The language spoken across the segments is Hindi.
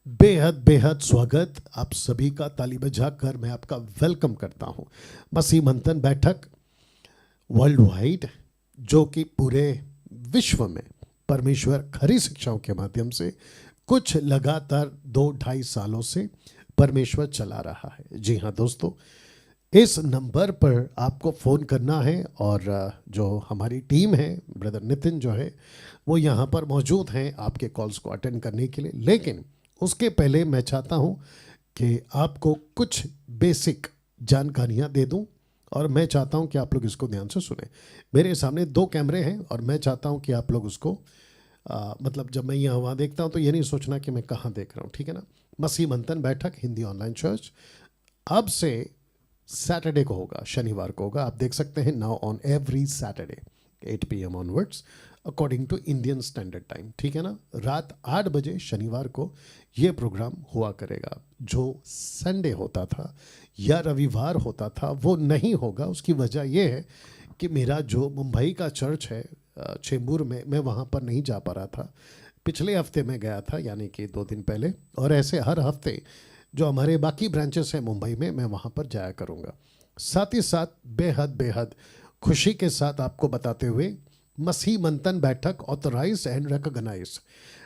बेहद बेहद स्वागत आप सभी का ताली बजाकर मैं आपका वेलकम करता हूं। मसीह मंथन बैठक वर्ल्ड वाइड, जो कि पूरे विश्व में परमेश्वर खरी शिक्षाओं के माध्यम से कुछ लगातार 2-2.5 सालों से परमेश्वर चला रहा है। जी हाँ दोस्तों, इस नंबर पर आपको फ़ोन करना है और जो हमारी टीम है, ब्रदर नितिन जो है वो यहाँ पर मौजूद हैं आपके कॉल्स को अटेंड करने के लिए। लेकिन उसके पहले मैं चाहता हूँ कि आपको कुछ बेसिक जानकारियाँ दे दूँ और मैं चाहता हूँ कि आप लोग इसको ध्यान से सुने। मेरे सामने 2 कैमरे हैं और मैं चाहता हूँ कि आप लोग उसको मतलब जब मैं यहाँ वहाँ देखता हूँ तो ये नहीं सोचना कि मैं कहाँ देख रहा हूँ, ठीक है ना। मसीह मंथन बैठक हिंदी ऑनलाइन चर्च अब से सैटरडे को होगा, शनिवार को होगा। आप देख सकते हैं now on every Saturday 8 PM onwards according to Indian standard time, ठीक है ना। रात 8 बजे शनिवार को ये प्रोग्राम हुआ करेगा। जो संडे होता था या रविवार होता था वो नहीं होगा। उसकी वजह ये है कि मेरा जो मुंबई का चर्च है चेंबूर में, मैं वहाँ पर नहीं जा पा रहा था। पिछले हफ्ते मैं गया था, यानी कि 2 दिन पहले, और ऐसे हर हफ्ते जो हमारे बाकी ब्रांचेस हैं मुंबई में, मैं वहाँ पर जाया करूँगा। साथ ही साथ बेहद बेहद खुशी के साथ आपको बताते हुए मसीह मंथन बैठक ऑथराइज एंड रिकॉग्नाइज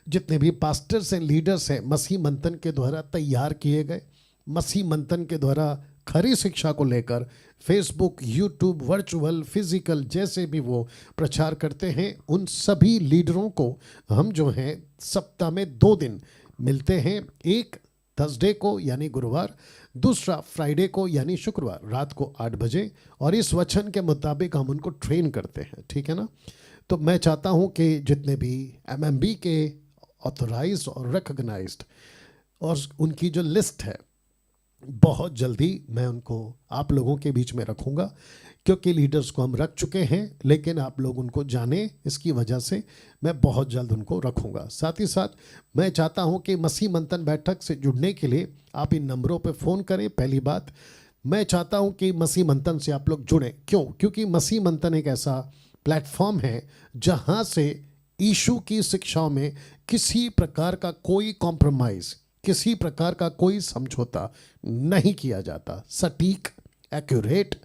जितने भी पास्टर्स एंड लीडर्स हैं मसीह मंथन के द्वारा तैयार किए गए, मसीह मंथन के द्वारा खरी शिक्षा को लेकर फेसबुक, यूट्यूब, वर्चुअल, फिजिकल जैसे भी वो प्रचार करते हैं, उन सभी लीडरों को हम जो हैं सप्ताह में 2 दिन मिलते हैं। एक थर्सडे को यानी गुरुवार, दूसरा फ्राइडे को यानी शुक्रवार रात को 8 बजे, और इस वचन के मुताबिक हम उनको ट्रेन करते हैं, ठीक है ना। तो मैं चाहता हूं कि जितने भी MMB के ऑथराइज और रिकॉग्नाइज्ड और उनकी जो लिस्ट है बहुत जल्दी मैं उनको आप लोगों के बीच में रखूंगा, क्योंकि लीडर्स को हम रख चुके हैं लेकिन आप लोग उनको जाने, इसकी वजह से मैं बहुत जल्द उनको रखूंगा। साथ ही साथ मैं चाहता हूं कि मसीह मंथन बैठक से जुड़ने के लिए आप इन नंबरों पर फ़ोन करें। पहली बात, मैं चाहता हूं कि मसीह मंथन से आप लोग जुड़ें। क्यों? क्योंकि मसीह मंथन एक ऐसा प्लेटफॉर्म है जहां से यीशु की शिक्षाओं में किसी प्रकार का कोई कॉम्प्रोमाइज़, किसी प्रकार का कोई समझौता नहीं किया जाता। सटीक, एक्यूरेट,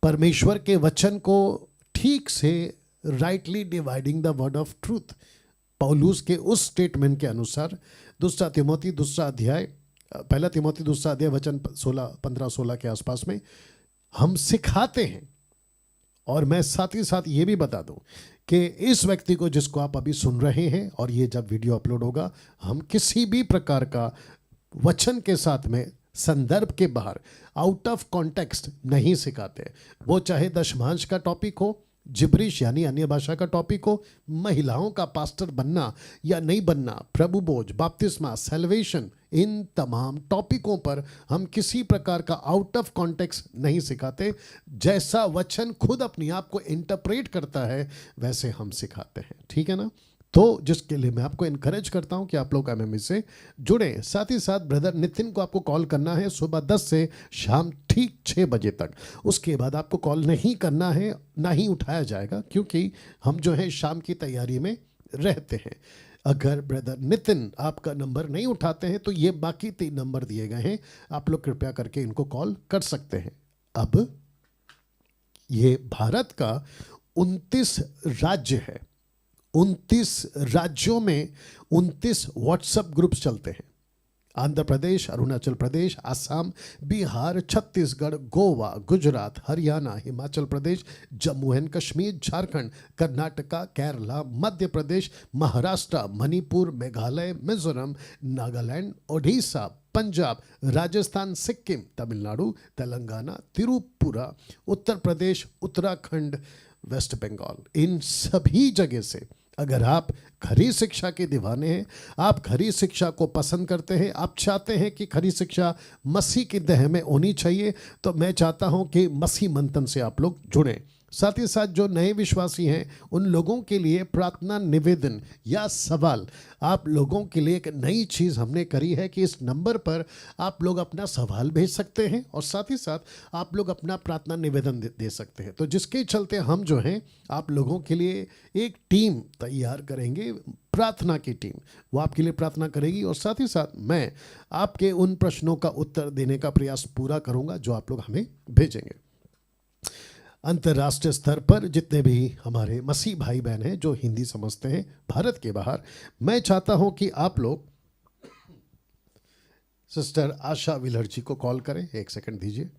परमेश्वर के वचन को ठीक से rightly dividing the word of truth, पौलुस के उस स्टेटमेंट के अनुसार पहला तिमोथी दूसरा अध्याय वचन 15-16 के आसपास में हम सिखाते हैं। और मैं साथ ही साथ ये भी बता दूं कि इस व्यक्ति को जिसको आप अभी सुन रहे हैं, और ये जब वीडियो अपलोड होगा, हम किसी भी प्रकार का वचन के साथ में संदर्भ के बाहर आउट ऑफ कॉन्टेक्स्ट नहीं सिखाते। वो चाहे दशमांश का टॉपिक हो, जिब्रिश यानी अन्य भाषा का टॉपिक हो, महिलाओं का पास्टर बनना या नहीं बनना, प्रभु बोझ, बपतिस्मा, सैल्वेशन, इन तमाम टॉपिकों पर हम किसी प्रकार का आउट ऑफ कॉन्टेक्स्ट नहीं सिखाते। जैसा वचन खुद अपने आप को इंटरप्रेट करता है वैसे हम सिखाते हैं, ठीक है ना। तो जिसके लिए मैं आपको इनकरेज करता हूं कि आप लोग MME से जुड़ें। साथ ही साथ ब्रदर नितिन को आपको कॉल करना है सुबह 10 से शाम ठीक 6 बजे तक। उसके बाद आपको कॉल नहीं करना है, ना ही उठाया जाएगा, क्योंकि हम जो है शाम की तैयारी में रहते हैं। अगर ब्रदर नितिन आपका नंबर नहीं उठाते हैं तो ये बाकी 3 नंबर दिए गए हैं, आप लोग कृपया करके इनको कॉल कर सकते हैं। अब ये भारत का 29 राज्य है, 29 राज्यों में 29 व्हाट्सएप ग्रुप्स चलते हैं। आंध्र प्रदेश, अरुणाचल प्रदेश, आसाम, बिहार, छत्तीसगढ़, गोवा, गुजरात, हरियाणा, हिमाचल प्रदेश, जम्मू एंड कश्मीर, झारखंड, कर्नाटका, केरला, मध्य प्रदेश, महाराष्ट्र, मणिपुर, मेघालय, मिजोरम, नागालैंड, ओडिशा, पंजाब, राजस्थान, सिक्किम, तमिलनाडु, तेलंगाना, त्रिपुरा, उत्तर प्रदेश, उत्तराखंड, वेस्ट बंगाल, इन सभी जगह से अगर आप खरी शिक्षा के दीवाने हैं, आप खरी शिक्षा को पसंद करते हैं, आप चाहते हैं कि खरी शिक्षा मसीह की देह में होनी चाहिए, तो मैं चाहता हूं कि मसीह मंथन से आप लोग जुड़ें। साथ ही साथ जो नए विश्वासी हैं उन लोगों के लिए प्रार्थना निवेदन या सवाल, आप लोगों के लिए एक नई चीज़ हमने करी है कि इस नंबर पर आप लोग अपना सवाल भेज सकते हैं और साथ ही साथ आप लोग अपना प्रार्थना निवेदन दे सकते हैं। तो जिसके चलते हम जो हैं आप लोगों के लिए एक टीम तैयार करेंगे प्रार्थना की टीम वो आपके लिए प्रार्थना करेगी, और साथ ही साथ मैं आपके उन प्रश्नों का उत्तर देने का प्रयास पूरा करूंगा जो आप लोग हमें भेजेंगे। अंतर्राष्ट्रीय स्तर पर जितने भी हमारे मसीह भाई बहन हैं जो हिंदी समझते हैं भारत के बाहर, मैं चाहता हूं कि आप लोग सिस्टर आशा विलर जी को कॉल करें। एक सेकंड दीजिए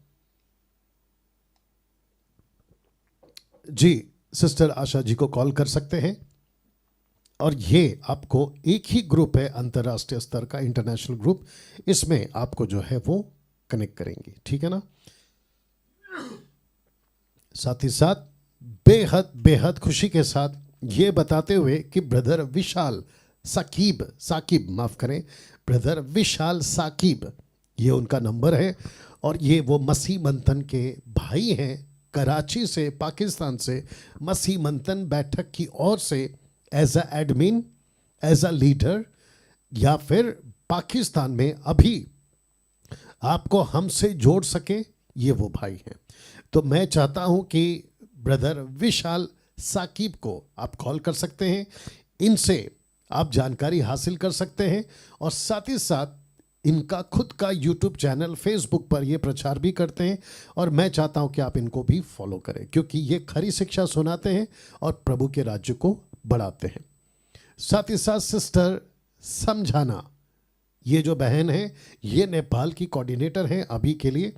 जी, सिस्टर आशा जी को कॉल कर सकते हैं, और ये आपको एक ही ग्रुप है अंतर्राष्ट्रीय स्तर का, इंटरनेशनल ग्रुप, इसमें आपको जो है वो कनेक्ट करेंगी, ठीक है ना। साथ ही साथ बेहद बेहद खुशी के साथ ये बताते हुए कि ब्रदर विशाल साकिब माफ करें, ब्रदर विशाल साकिब, ये उनका नंबर है, और ये वो मसीह मंथन के भाई हैं, कराची से, पाकिस्तान से, मसीह मंथन बैठक की ओर से as a admin, as a leader, या फिर पाकिस्तान में अभी आपको हमसे जोड़ सके, ये वो भाई हैं। तो मैं चाहता हूं कि ब्रदर विशाल साकिब को आप कॉल कर सकते हैं, इनसे आप जानकारी हासिल कर सकते हैं, और साथ ही साथ इनका खुद का यूट्यूब चैनल, फेसबुक पर ये प्रचार भी करते हैं, और मैं चाहता हूं कि आप इनको भी फॉलो करें, क्योंकि ये खरी शिक्षा सुनाते हैं और प्रभु के राज्य को बढ़ाते हैं। साथ ही साथ सिस्टर समझाना, ये जो बहन है ये नेपाल की कोऑर्डिनेटर हैं अभी के लिए,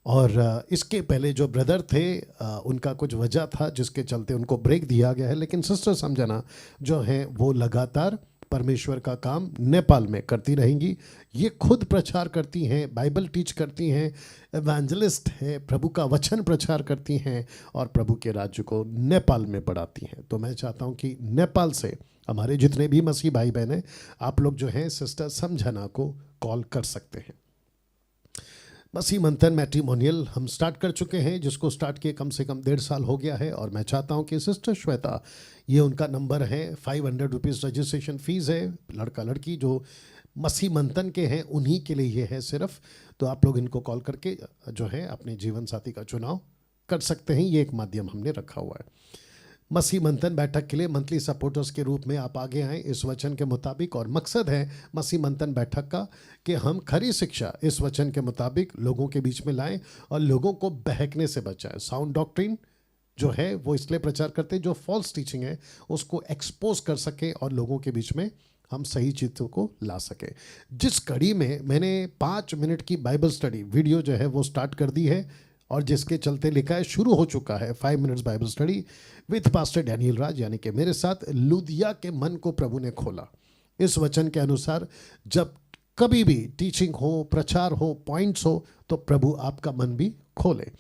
और इसके पहले जो ब्रदर थे उनका कुछ वजह था जिसके चलते उनको ब्रेक दिया गया है, लेकिन सिस्टर समझाना जो है वो लगातार परमेश्वर का काम नेपाल में करती रहेंगी। ये खुद प्रचार करती हैं, बाइबल टीच करती हैं, एवेंजलिस्ट है, प्रभु का वचन प्रचार करती हैं, और प्रभु के राज्य को नेपाल में बढ़ाती हैं। तो मैं चाहता हूं कि नेपाल से हमारे जितने भी मसीह भाई बहन हैं, आप लोग जो हैं सिस्टर समझाना को कॉल कर सकते हैं। मसीह मंथन मैट्रिमोनियल हम स्टार्ट कर चुके हैं, जिसको स्टार्ट किए कम से कम 1.5 साल हो गया है, और मैं चाहता हूं कि सिस्टर श्वेता, ये उनका नंबर है, 500 रुपीज़ रजिस्ट्रेशन फ़ीस है, लड़का लड़की जो मसीह मंथन के हैं उन्हीं के लिए ये है सिर्फ। तो आप लोग इनको कॉल करके जो है अपने जीवन साथी का चुनाव कर सकते हैं, ये एक माध्यम हमने रखा हुआ है। मसीह मंथन बैठक के लिए मंथली सपोर्टर्स के रूप में आप आगे आएँ इस वचन के मुताबिक, और मकसद है मसीह मंथन बैठक का कि हम खरी शिक्षा इस वचन के मुताबिक लोगों के बीच में लाएं और लोगों को बहकने से बचाएं। साउंड डॉक्ट्रिन जो है वो इसलिए प्रचार करते हैं, जो फॉल्स टीचिंग है उसको एक्सपोज कर सके और लोगों के बीच में हम सही चीज़ों को ला सके। जिस कड़ी में मैंने 5 मिनट की बाइबल स्टडी वीडियो जो है वो स्टार्ट कर दी है, और जिसके चलते लिखा है, शुरू हो चुका है 5 minutes Bible study with pastor Daniel Raj, यानी कि मेरे साथ, लुदिया के मन को प्रभु ने खोला। इस वचन के अनुसार जब कभी भी टीचिंग हो, प्रचार हो, पॉइंट्स हो, तो प्रभु आपका मन भी खोले।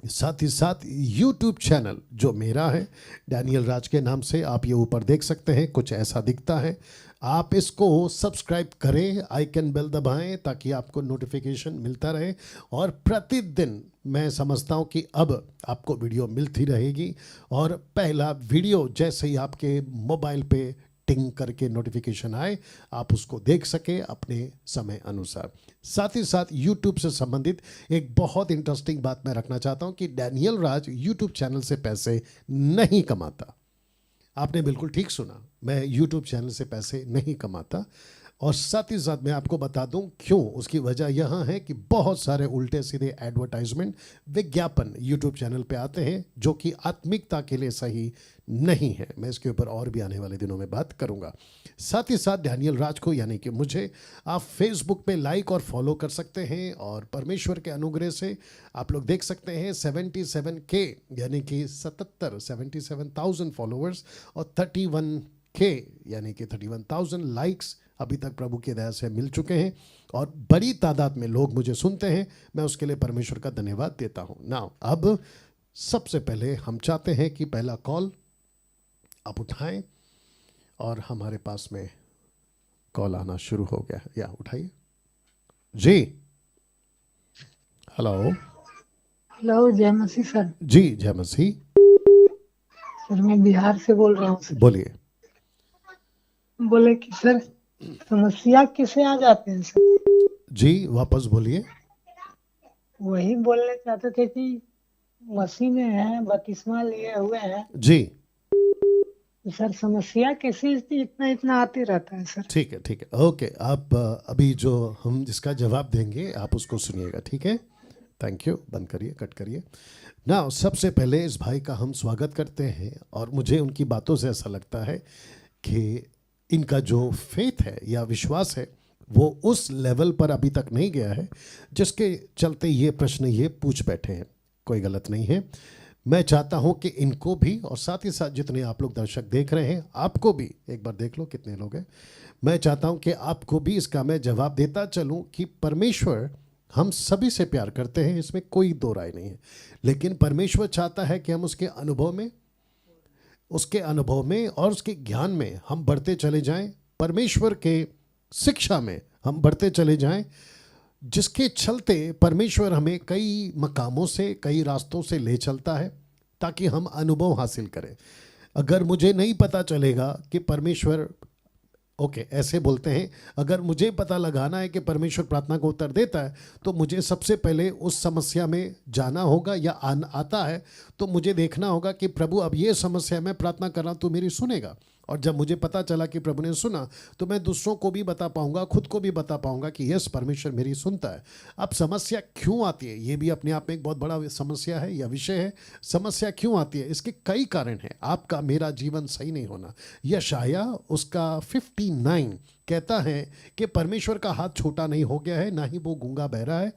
साथ ही साथ यूट्यूब चैनल जो मेरा है डैनियल राज के नाम से, आप ये ऊपर देख सकते हैं, कुछ ऐसा दिखता है। आप इसको सब्सक्राइब करें, आइकन बेल दबाएं ताकि आपको नोटिफिकेशन मिलता रहे, और प्रतिदिन मैं समझता हूं कि अब आपको वीडियो मिलती रहेगी, और पहला वीडियो जैसे ही आपके मोबाइल पे टिंग करके नोटिफिकेशन आए, आप उसको देख सके अपने समय अनुसार। साथ ही साथ यूट्यूब से संबंधित एक बहुत इंटरेस्टिंग बात मैं रखना चाहता हूं कि डैनियल राज यूट्यूब चैनल से पैसे नहीं कमाता। आपने बिल्कुल ठीक सुना, मैं यूट्यूब चैनल से पैसे नहीं कमाता। और साथ ही साथ मैं आपको बता दूं क्यों, उसकी वजह यह है कि बहुत सारे उल्टे सीधे एडवर्टाइजमेंट, विज्ञापन यूट्यूब चैनल पे आते हैं जो कि आत्मिकता के लिए सही नहीं है। मैं इसके ऊपर और भी आने वाले दिनों में बात करूंगा। साथ ही साथ डैनियल राज को, यानी कि मुझे, आप फेसबुक पे लाइक और फॉलो कर सकते हैं, और परमेश्वर के अनुग्रह से आप लोग देख सकते हैं 77K यानी कि 77,000 फॉलोअर्स, और 31K यानी कि 31,000 लाइक्स अभी तक प्रभु की दया से मिल चुके हैं, और बड़ी तादाद में लोग मुझे सुनते हैं। मैं उसके लिए परमेश्वर का धन्यवाद देता हूं। नाउ अब सबसे पहले हम चाहते हैं कि पहला कॉल आप उठाएं, और हमारे पास में कॉल आना शुरू हो गया है, या उठाइए जी। हेलो। हेलो, जय मसीह सर। जी जय मसीह। सर मैं बिहार से बोल रहा हूँ सर। बोलिए। बोले कि सर समस्या किसे आ जाते हैं सर? जी वापस बोलिए। वही बोलने चाहते थे कि मसीह में हैं, बपतिस्मा लिए हुए हैं, जी तो सर समस्या कैसे इतना इतना आते रहता है सर? ठीक है, ठीक है, ओके। आप अभी जो हम जिसका जवाब देंगे आप उसको सुनिएगा, ठीक है? Thank you. बंद करिए, कट करिए ना। सबसे पहले इस भाई का हम स्वागत करते हैं और मुझे उनकी बातों से ऐसा लगता है कि इनका जो फेथ है या विश्वास है वो उस लेवल पर अभी तक नहीं गया है जिसके चलते ये प्रश्न ये पूछ बैठे हैं। कोई गलत नहीं है। मैं चाहता हूं कि इनको भी और साथ ही साथ जितने आप लोग दर्शक देख रहे हैं आपको भी, एक बार देख लो कितने लोग हैं, मैं चाहता हूं कि आपको भी इसका मैं जवाब देता चलूं कि परमेश्वर हम सभी से प्यार करते हैं, इसमें कोई दो राय नहीं है। लेकिन परमेश्वर चाहता है कि हम उसके अनुभव में और उसके ज्ञान में हम बढ़ते चले जाएं, परमेश्वर के शिक्षा में हम बढ़ते चले जाएं, जिसके चलते परमेश्वर हमें कई मकामों से, कई रास्तों से ले चलता है ताकि हम अनुभव हासिल करें। अगर मुझे नहीं पता चलेगा कि परमेश्वर, ओके ऐसे बोलते हैं, अगर मुझे पता लगाना है कि परमेश्वर प्रार्थना को उत्तर देता है तो मुझे सबसे पहले उस समस्या में जाना होगा, या आता है तो मुझे देखना होगा कि प्रभु अब ये समस्या मैं प्रार्थना कर रहा हूँ तो मेरी सुनेगा। और जब मुझे पता चला कि प्रभु ने सुना तो मैं दूसरों को भी बता पाऊंगा, खुद को भी बता पाऊंगा कि यस परमेश्वर मेरी सुनता है। अब समस्या क्यों आती है ये भी अपने आप में एक बहुत बड़ा समस्या है या विषय है। समस्या क्यों आती है, इसके कई कारण हैं। आपका मेरा जीवन सही नहीं होना। यशाया उसका 59 कहता है कि परमेश्वर का हाथ छोटा नहीं हो गया है, ना ही वो गूंगा बहरा है,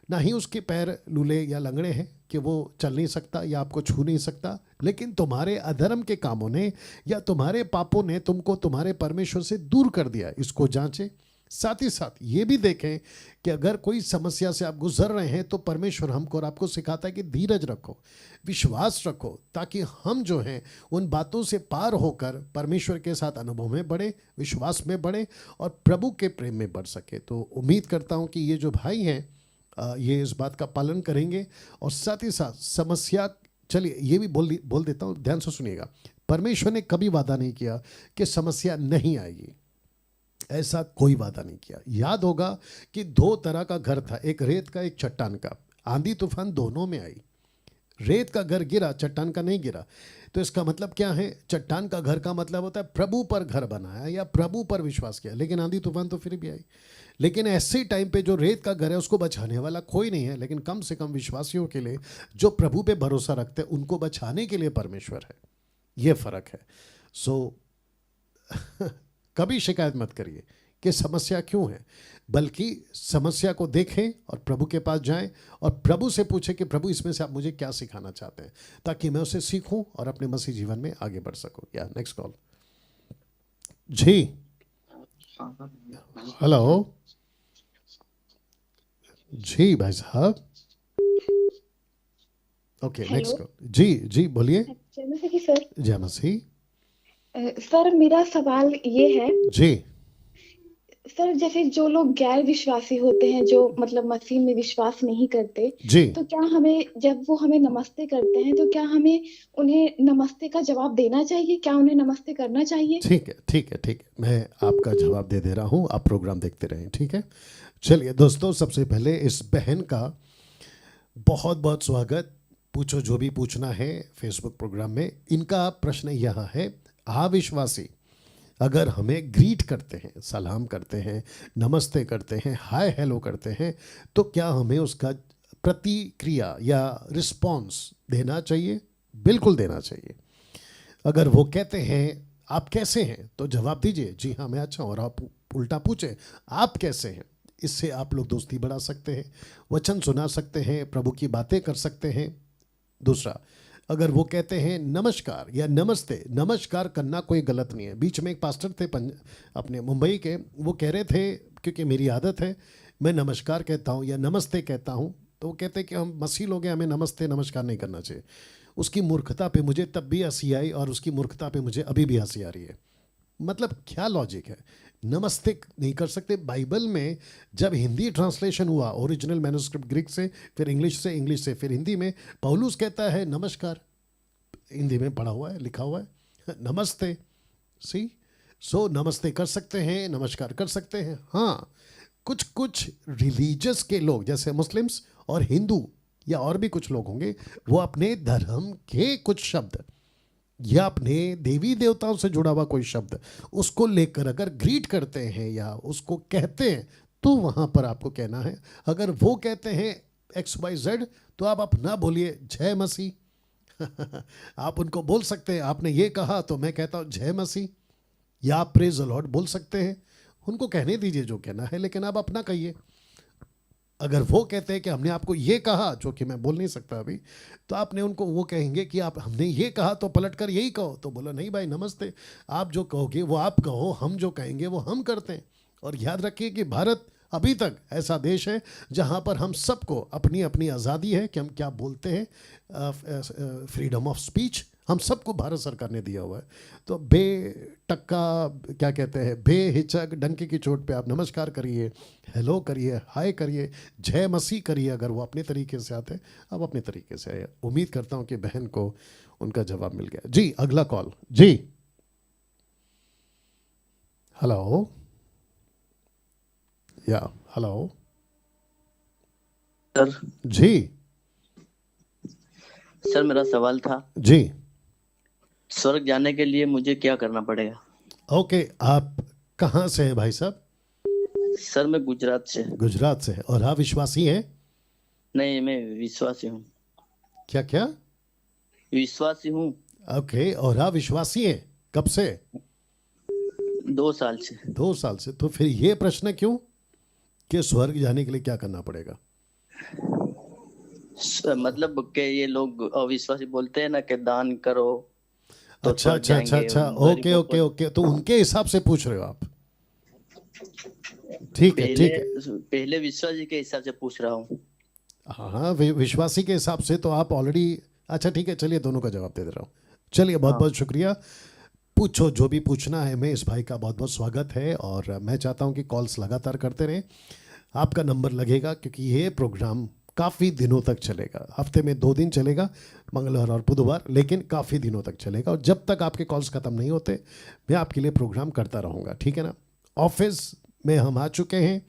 ना ही उसके पैर लूले या लंगड़े हैं कि वो चल नहीं सकता या आपको छू नहीं सकता। लेकिन तुम्हारे अधर्म के कामों ने या तुम्हारे पापों ने तुमको तुम्हारे परमेश्वर से दूर कर दिया। इसको जांचें। साथ ही साथ ये भी देखें कि अगर कोई समस्या से आप गुजर रहे हैं तो परमेश्वर हमको और आपको सिखाता है कि धीरज रखो, विश्वास रखो, ताकि हम जो हैं उन बातों से पार होकर परमेश्वर के साथ अनुभव में बढ़े, विश्वास में बढ़े और प्रभु के प्रेम में बढ़ सके। तो उम्मीद करता हूँ कि ये जो भाई हैं ये इस बात का पालन करेंगे। और साथ ही साथ समस्या, चलिए ये भी बोल देता हूँ, ध्यान से सुनिएगा। परमेश्वर ने कभी वादा नहीं किया कि समस्या नहीं आएगी, ऐसा कोई वादा नहीं किया। याद होगा कि दो तरह का घर था, एक रेत का एक चट्टान का। आंधी तूफान दोनों में आई, रेत का घर गिरा, चट्टान का नहीं गिरा। तो इसका मतलब क्या है, चट्टान का घर का मतलब होता है प्रभु पर घर बनाया या प्रभु पर विश्वास किया, लेकिन आंधी तूफान तो फिर भी आई। लेकिन ऐसे टाइम पे जो रेत का घर है उसको बचाने वाला कोई नहीं है, लेकिन कम से कम विश्वासियों के लिए जो प्रभु पे भरोसा रखते हैं उनको बचाने के लिए परमेश्वर है। ये फर्क है। सो कभी शिकायत मत करिए कि समस्या क्यों है, बल्कि समस्या को देखें और प्रभु के पास जाएं और प्रभु से पूछें कि प्रभु इसमें से आप मुझे क्या सिखाना चाहते हैं, ताकि मैं उसे सीखूं और अपने मसीह जीवन में आगे बढ़ सकूं। या नेक्स्ट कॉल। जी हेलो जी भाई साहब। Okay next call. जी बोलिए। जय मसीह सर। जय मसीह। सर मेरा सवाल ये है जी। सर, जैसे जो लोग गैर विश्वासी होते हैं, जो मतलब मसीह में विश्वास नहीं करते, जी तो क्या हमें, जब वो हमें नमस्ते करते हैं तो क्या हमें उन्हें नमस्ते का जवाब देना चाहिए? क्या उन्हें नमस्ते करना चाहिए? ठीक है ठीक है ठीक है, मैं आपका जवाब दे रहा हूँ, आप प्रोग्राम देखते रहें, ठीक है। चलिए दोस्तों, सबसे पहले इस बहन का बहुत बहुत स्वागत। पूछो जो भी पूछना है फेसबुक प्रोग्राम में। इनका प्रश्न यहाँ है, अविश्वासी अगर हमें ग्रीट करते हैं, सलाम करते हैं, नमस्ते करते हैं, हाय हेलो करते हैं, तो क्या हमें उसका प्रतिक्रिया या रिस्पॉन्स देना चाहिए? बिल्कुल देना चाहिए। अगर वो कहते हैं आप कैसे हैं तो जवाब दीजिए जी हाँ मैं अच्छा हूँ, और आप उल्टा पूछें आप कैसे हैं। इससे आप लोग दोस्ती बढ़ा सकते हैं, वचन सुना सकते हैं, प्रभु की बातें कर सकते हैं। दूसरा, अगर वो कहते हैं नमस्कार या नमस्ते, नमस्कार करना कोई गलत नहीं है। बीच में एक पास्टर थे अपने मुंबई के, वो कह रहे थे क्योंकि मेरी आदत है मैं नमस्कार कहता हूँ या नमस्ते कहता हूँ, तो वो कहते हैं कि हम मसीह लोग हैं, हमें नमस्ते नमस्कार नहीं करना चाहिए। उसकी मूर्खता पे मुझे तब भी हंसी आई और उसकी मूर्खता पे मुझे अभी भी हंसी आ रही है। मतलब क्या लॉजिक है, नमस्ते नहीं कर सकते? बाइबल में जब हिंदी ट्रांसलेशन हुआ, ओरिजिनल मैन्युस्क्रिप्ट ग्रीक से, फिर इंग्लिश से, फिर हिंदी में, पौलुस कहता है नमस्कार, हिंदी में पढ़ा हुआ है, लिखा हुआ है नमस्ते। सो नमस्ते कर सकते हैं, नमस्कार कर सकते हैं। हाँ, कुछ रिलीजियस के लोग जैसे मुस्लिम्स और हिंदू या और भी कुछ लोग होंगे, वो अपने धर्म के कुछ शब्द या अपने देवी देवताओं से जुड़ा हुआ कोई शब्द उसको लेकर अगर ग्रीट करते हैं या उसको कहते हैं तो वहाँ पर आपको कहना है। अगर वो कहते हैं XYZ तो आप अपना बोलिए जय मसीह। आप उनको बोल सकते हैं, आपने ये कहा तो मैं कहता हूँ जय मसीह, या आप प्रेज द लॉर्ड बोल सकते हैं। उनको कहने दीजिए जो कहना है, लेकिन आप अपना कहिए। अगर वो कहते हैं कि हमने आपको ये कहा, जो कि मैं बोल नहीं सकता अभी, तो आपने उनको वो कहेंगे कि आप हमने ये कहा तो पलट कर यही कहो। तो बोला नहीं भाई नमस्ते, आप जो कहोगे वो आप कहो, हम जो कहेंगे वो हम करते हैं। और याद रखिए कि भारत अभी तक ऐसा देश है जहाँ पर हम सबको अपनी अपनी आज़ादी है कि हम क्या बोलते हैं, फ्रीडम ऑफ स्पीच हम सबको भारत सरकार ने दिया हुआ है। तो बेटक्का क्या कहते हैं, बेहिचक डंके की चोट पे आप नमस्कार करिए, हेलो करिए, हाय करिए, जय मसीह करिए। अगर वो अपने तरीके से आते हैं, अब अपने तरीके से आए। उम्मीद करता हूँ कि बहन को उनका जवाब मिल गया। जी अगला कॉल। जी हेलो, या हेलो सर। जी सर मेरा सवाल था, जी स्वर्ग जाने के लिए मुझे क्या करना पड़ेगा? ओके, आप कहाँ से हैं भाई साहब? सर मैं गुजरात से। गुजरात से है। और आप विश्वासी हैं? नहीं, मैं विश्वासी हूँ। क्या क्या? विश्वासी हूँ। ओके, और आप विश्वासी हैं कब से? 2 साल से। 2 साल से। तो फिर ये प्रश्न क्यों कि स्वर्ग जाने के लिए क्या करना पड़ेगा? मतलब कि ये लोग अविश्वासी बोलते हैं ना कि दान करो तो अच्छा स्वर्ग अच्छा अच्छा जाएंगे, अच्छा, गरीबों ओके ओके को। ओके, तो उनके हिसाब से पूछ रहे हो आप? ठीक है ठीक है। पहले विश्वासी के हिसाब से पूछ रहा हूँ। हाँ, विश्वासी के हिसाब से तो आप ऑलरेडी, अच्छा ठीक है, चलिए दोनों का जवाब दे दे रहा हूँ। चलिए बहुत बहुत शुक्रिया। पूछो जो भी पूछना है। मैं इस भाई का बहुत बहुत स्वागत है और मैं चाहता हूँ कि कॉल्स लगातार करते रहें। आपका नंबर लगेगा क्योंकि ये प्रोग्राम काफ़ी दिनों तक चलेगा। हफ्ते में 2 दिन चलेगा, मंगलवार और बुधवार, लेकिन काफ़ी दिनों तक चलेगा। और जब तक आपके कॉल्स ख़त्म नहीं होते मैं आपके लिए प्रोग्राम करता रहूँगा, ठीक है ना। ऑफिस में हम आ चुके हैं।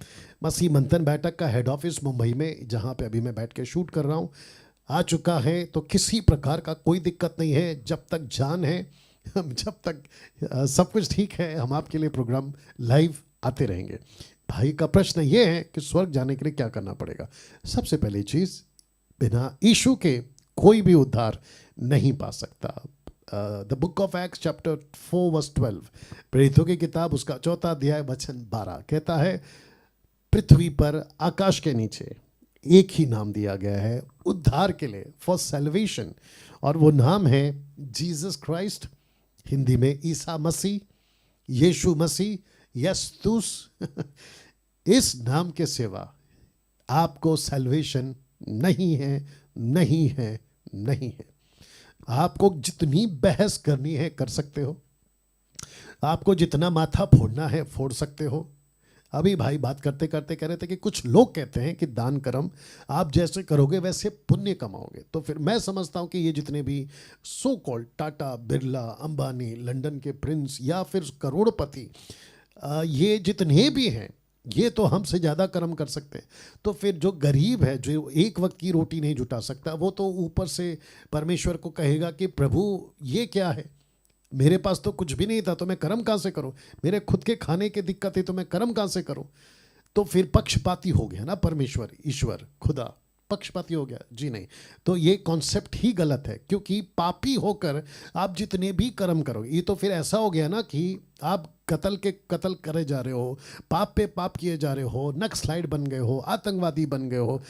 मसीह मंथन बैठक का हेड ऑफिस मुंबई में, जहाँ पे अभी मैं बैठ के शूट कर रहा हूँ, आ चुका है। तो किसी प्रकार का कोई दिक्कत नहीं है। जब तक जान है, जब तक सब कुछ ठीक है, हम आपके लिए प्रोग्राम लाइव आते रहेंगे। भाई का प्रश्न ये है कि स्वर्ग जाने के लिए क्या करना पड़ेगा। सबसे पहली चीज़, बिना यीशु के कोई भी उद्धार नहीं पा सकता। The book of Acts chapter 4 verse 12, प्रेरितों की किताब उसका 4 अध्याय वचन 12 कहता है, पृथ्वी पर आकाश के नीचे एक ही नाम दिया गया है उद्धार के लिए, फॉर सैल्वेशन, और वो नाम है जीसस क्राइस्ट, हिंदी में ईसा मसीह, यीशु मसीह, यस्तुस। इस नाम के सिवा आपको सैल्वेशन नहीं है, नहीं है, नहीं है। आपको जितनी बहस करनी है कर सकते हो, आपको जितना माथा फोड़ना है फोड़ सकते हो। अभी भाई बात करते करते कह रहे थे कि कुछ लोग कहते हैं कि दान कर्म आप जैसे करोगे वैसे पुण्य कमाओगे। तो फिर मैं समझता हूं कि ये जितने भी so called Tata, Birla, Ambani, London के प्रिंस या फिर करोड़पति, ये जितने भी हैं, ये तो हमसे ज़्यादा कर्म कर सकते हैं। तो फिर जो गरीब है, जो एक वक्त की रोटी नहीं जुटा सकता, वो तो ऊपर से परमेश्वर को कहेगा कि प्रभु ये क्या है, मेरे पास तो कुछ भी नहीं था तो मैं कर्म कहाँ से करूं, मेरे खुद के खाने की दिक्कत है तो मैं कर्म कहाँ से करूं। तो फिर पक्षपाती हो गया ना परमेश्वर, ईश्वर, खुदा पक्षपाती हो गया जी। नहीं, तो ये कॉन्सेप्ट ही गलत है, क्योंकि पापी होकर आप जितने भी कर्म करोगे, ये तो फिर ऐसा हो गया ना कि आप कत्ल करे जा रहे हो, पाप पे पाप किए जा रहे हो, नक्सलाइट बन गए हो, आतंकवादी बन गए हो,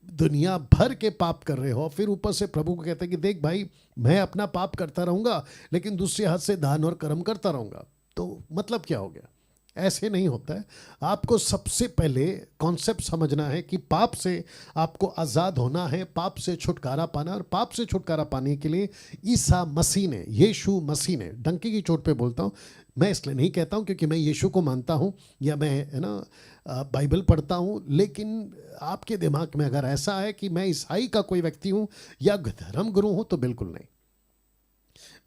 दुनिया भर के पाप कर रहे हो। फिर ऊपर से प्रभु को कहते हैं कि देख भाई, मैं अपना पाप करता रहूंगा लेकिन दूसरे हाथ से दान और कर्म करता रहूंगा। तो मतलब क्या हो गया? ऐसे नहीं होता है। आपको सबसे पहले कॉन्सेप्ट समझना है कि पाप से आपको आज़ाद होना है, पाप से छुटकारा पाना। और पाप से छुटकारा पाने के लिए ईसा मसीह ने, यीशु मसीह ने, डंकी की चोट पे बोलता हूँ, मैं इसलिए नहीं कहता हूँ क्योंकि मैं यीशु को मानता हूँ या मैं, है ना, बाइबल पढ़ता हूँ, लेकिन आपके दिमाग में अगर ऐसा है कि मैं ईसाई का कोई व्यक्ति हूँ या धर्म गुरु हूँ, तो बिल्कुल नहीं।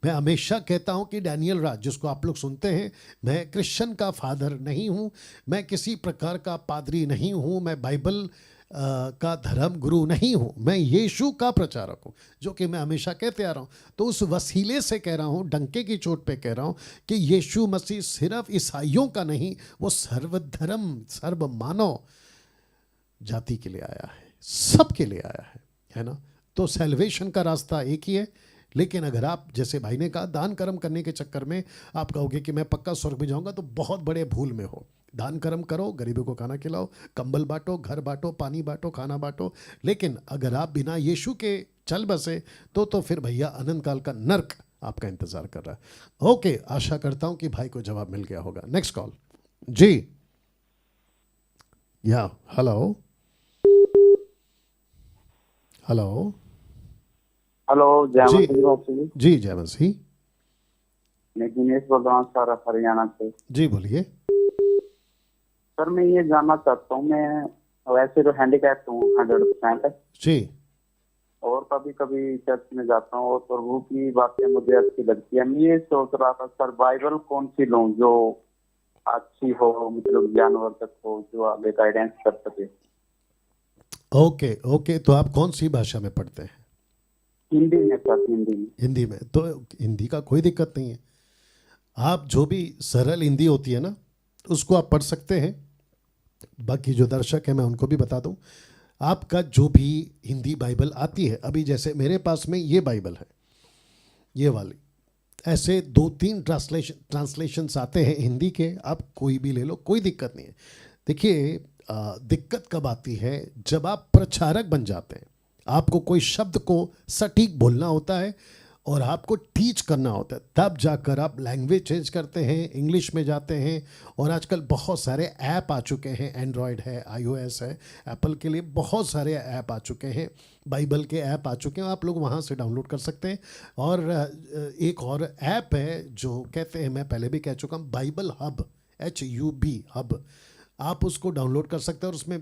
मैं हमेशा कहता हूं कि डैनियल राज, जिसको आप लोग सुनते हैं, मैं क्रिश्चियन का फादर नहीं हूं, मैं किसी प्रकार का पादरी नहीं हूं, मैं बाइबल का धर्म गुरु नहीं हूँ, मैं यीशु का प्रचारक हूँ, जो कि मैं हमेशा कहते आ रहा हूँ। तो उस वसीले से कह रहा हूँ, डंके की चोट पे कह रहा हूँ कि यीशु मसीह सिर्फ ईसाइयों का नहीं, वो सर्वधर्म सर्व मानव जाति के लिए आया है, सबके लिए आया है ना। तो सेल्वेशन का रास्ता एक ही है। लेकिन अगर आप, जैसे भाई ने कहा, दान कर्म करने के चक्कर में आप कहोगे कि मैं पक्का स्वर्ग में जाऊंगा, तो बहुत बड़े भूल में हो। दान कर्म करो, गरीबों को खाना खिलाओ, कंबल बांटो, घर बांटो, पानी बांटो, खाना बांटो। लेकिन अगर आप बिना यीशु के चल बसे तो फिर भैया अनंत काल का नर्क आपका इंतजार कर रहा है। ओके, आशा करता हूं कि भाई को जवाब मिल गया होगा। नेक्स्ट कॉल जी। या हेलो हेलो हेलो, जय जी। मसीह जी। जी जय मसीह। मैं दिनेश बोल रहा हूँ सर, हरियाणा से। जी बोलिए। सर मैं ये जानना चाहता हूँ, मैं वैसे तो हैंडीकैप हूँ 100%, जी और कभी कभी चर्च में जाता हूँ और प्रभु की बातें मुझे अच्छी लगती है। मैं ये सोच रहा था सर, बाइबल कौन सी लूँ जो अच्छी हो, मतलब ज्ञानवर्धक हो, जो आगे गाइडेंस कर सके। ओके ओके, तो आप कौन सी भाषा में पढ़ते हैं? हिंदी में सर, हिंदी में। हिंदी में। तो हिंदी का कोई दिक्कत नहीं है, आप जो भी सरल हिंदी होती है ना, उसको आप पढ़ सकते हैं। बाकी जो दर्शक हैं मैं उनको भी बता दूं, आपका जो भी हिंदी बाइबल आती है, अभी जैसे मेरे पास में ये बाइबल है, ये वाली, ऐसे 2-3 ट्रांसलेशंस आते हैं हिंदी के, आप कोई भी ले लो, कोई दिक्कत नहीं है। देखिए दिक्कत कब आती है, जब आप प्रचारक बन जाते हैं, आपको कोई शब्द को सटीक बोलना होता है और आपको टीच करना होता है, तब जाकर आप लैंग्वेज चेंज करते हैं, इंग्लिश में जाते हैं। और आजकल बहुत सारे ऐप आ चुके हैं, एंड्रॉयड है, iOS है, एप्पल के लिए बहुत सारे ऐप आ चुके हैं, बाइबल के ऐप आ चुके हैं, आप लोग वहाँ से डाउनलोड कर सकते हैं। और एक और ऐप है जो कहते हैं, मैं पहले भी कह चुका हूँ, बाइबल हब, HUB हब, आप उसको डाउनलोड कर सकते हैं। और उसमें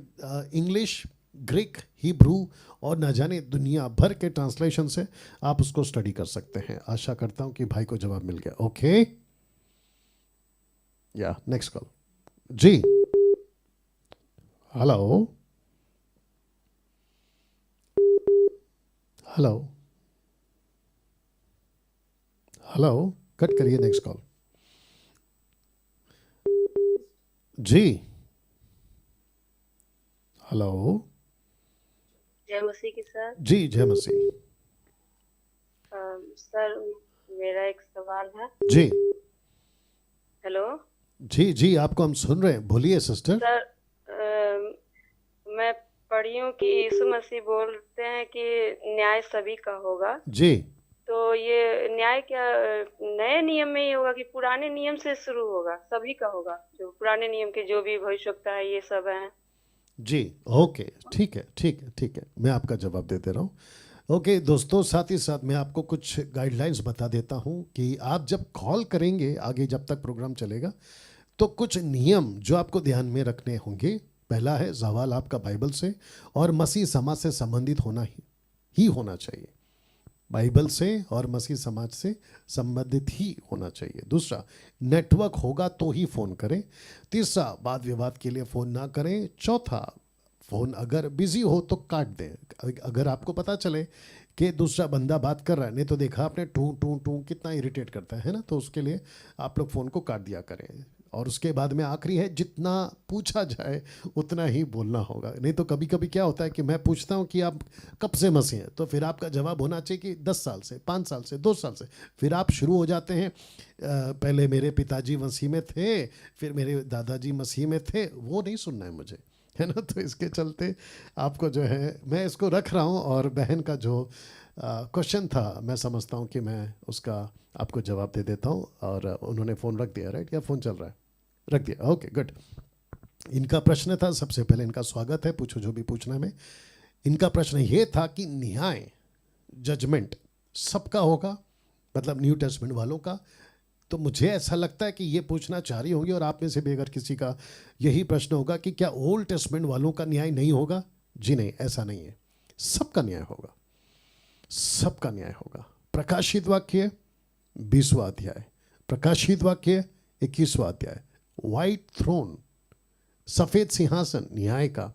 इंग्लिश, ग्रीक, हिब्रू और न जाने दुनिया भर के ट्रांसलेशन से आप उसको स्टडी कर सकते हैं। आशा करता हूं कि भाई को जवाब मिल गया। ओके, या नेक्स्ट कॉल जी। हेलो हेलो हेलो, कट करिए, नेक्स्ट कॉल जी। हेलो जय मसीह की सर। जी जय मसीह। सर मेरा एक सवाल है। जी हेलो जी जी, आपको हम सुन रहे हैं, बोलिए सिस्टर। सर, मैं पढ़ी हूँ कि यीशु मसीह बोलते हैं कि न्याय सभी का होगा। जी, तो ये न्याय क्या नए नियम में ही होगा कि पुराने नियम से शुरू होगा, सभी का होगा? जो पुराने नियम के जो भी भविष्यवक्ता है ये सब हैं। जी ओके, ठीक है ठीक है ठीक है, मैं आपका जवाब दे दे रहा हूँ। ओके दोस्तों, साथ ही साथ मैं आपको कुछ गाइडलाइंस बता देता हूँ कि आप जब कॉल करेंगे आगे, जब तक प्रोग्राम चलेगा, तो कुछ नियम जो आपको ध्यान में रखने होंगे। पहला है, सवाल आपका बाइबल से और मसीह समाज से संबंधित ही होना चाहिए, बाइबल से और मसीह समाज से संबंधित ही होना चाहिए। दूसरा, नेटवर्क होगा तो ही फ़ोन करें। तीसरा, वाद विवाद के लिए फ़ोन ना करें। चौथा, फ़ोन अगर बिजी हो तो काट दें। अगर आपको पता चले कि दूसरा बंदा बात कर रहा है, नहीं तो देखा आपने टू टू टू कितना इरिटेट करता है ना, तो उसके लिए आप लोग फ़ोन को काट दिया करें। और उसके बाद में आखिरी है, जितना पूछा जाए उतना ही बोलना होगा। नहीं तो कभी कभी क्या होता है कि मैं पूछता हूँ कि आप कब से मसीह हैं, तो फिर आपका जवाब होना चाहिए कि 10 साल से, 5 साल से, 2 साल से। फिर आप शुरू हो जाते हैं, पहले मेरे पिताजी मसीह में थे, फिर मेरे दादाजी मसीह में थे, वो नहीं सुनना है मुझे, है ना। तो इसके चलते आपको जो है, मैं इसको रख रहा हूँ। और बहन का जो क्वेश्चन था, मैं समझता हूँ कि मैं उसका आपको जवाब दे देता हूँ। और उन्होंने फ़ोन रख दिया, राइट, या फ़ोन चल रहा है? रख दिया, ओके गुड। इनका प्रश्न था, सबसे पहले इनका स्वागत है, पूछो जो भी पूछना है। में इनका प्रश्न ये था कि न्याय, जजमेंट सबका होगा, मतलब न्यू टेस्टमेंट वालों का। तो मुझे ऐसा लगता है कि ये पूछना चाह रही होंगी, और आप में से भी अगर किसी का यही प्रश्न होगा कि क्या ओल्ड टेस्टमेंट वालों का न्याय नहीं होगा? जी नहीं, ऐसा नहीं है, सबका न्याय होगा, सबका न्याय होगा। प्रकाशित वाक्य 20वां अध्याय, प्रकाशित वाक्य 21वां अध्याय, व्हाइट थ्रोन, सफेद सिंहासन न्याय का।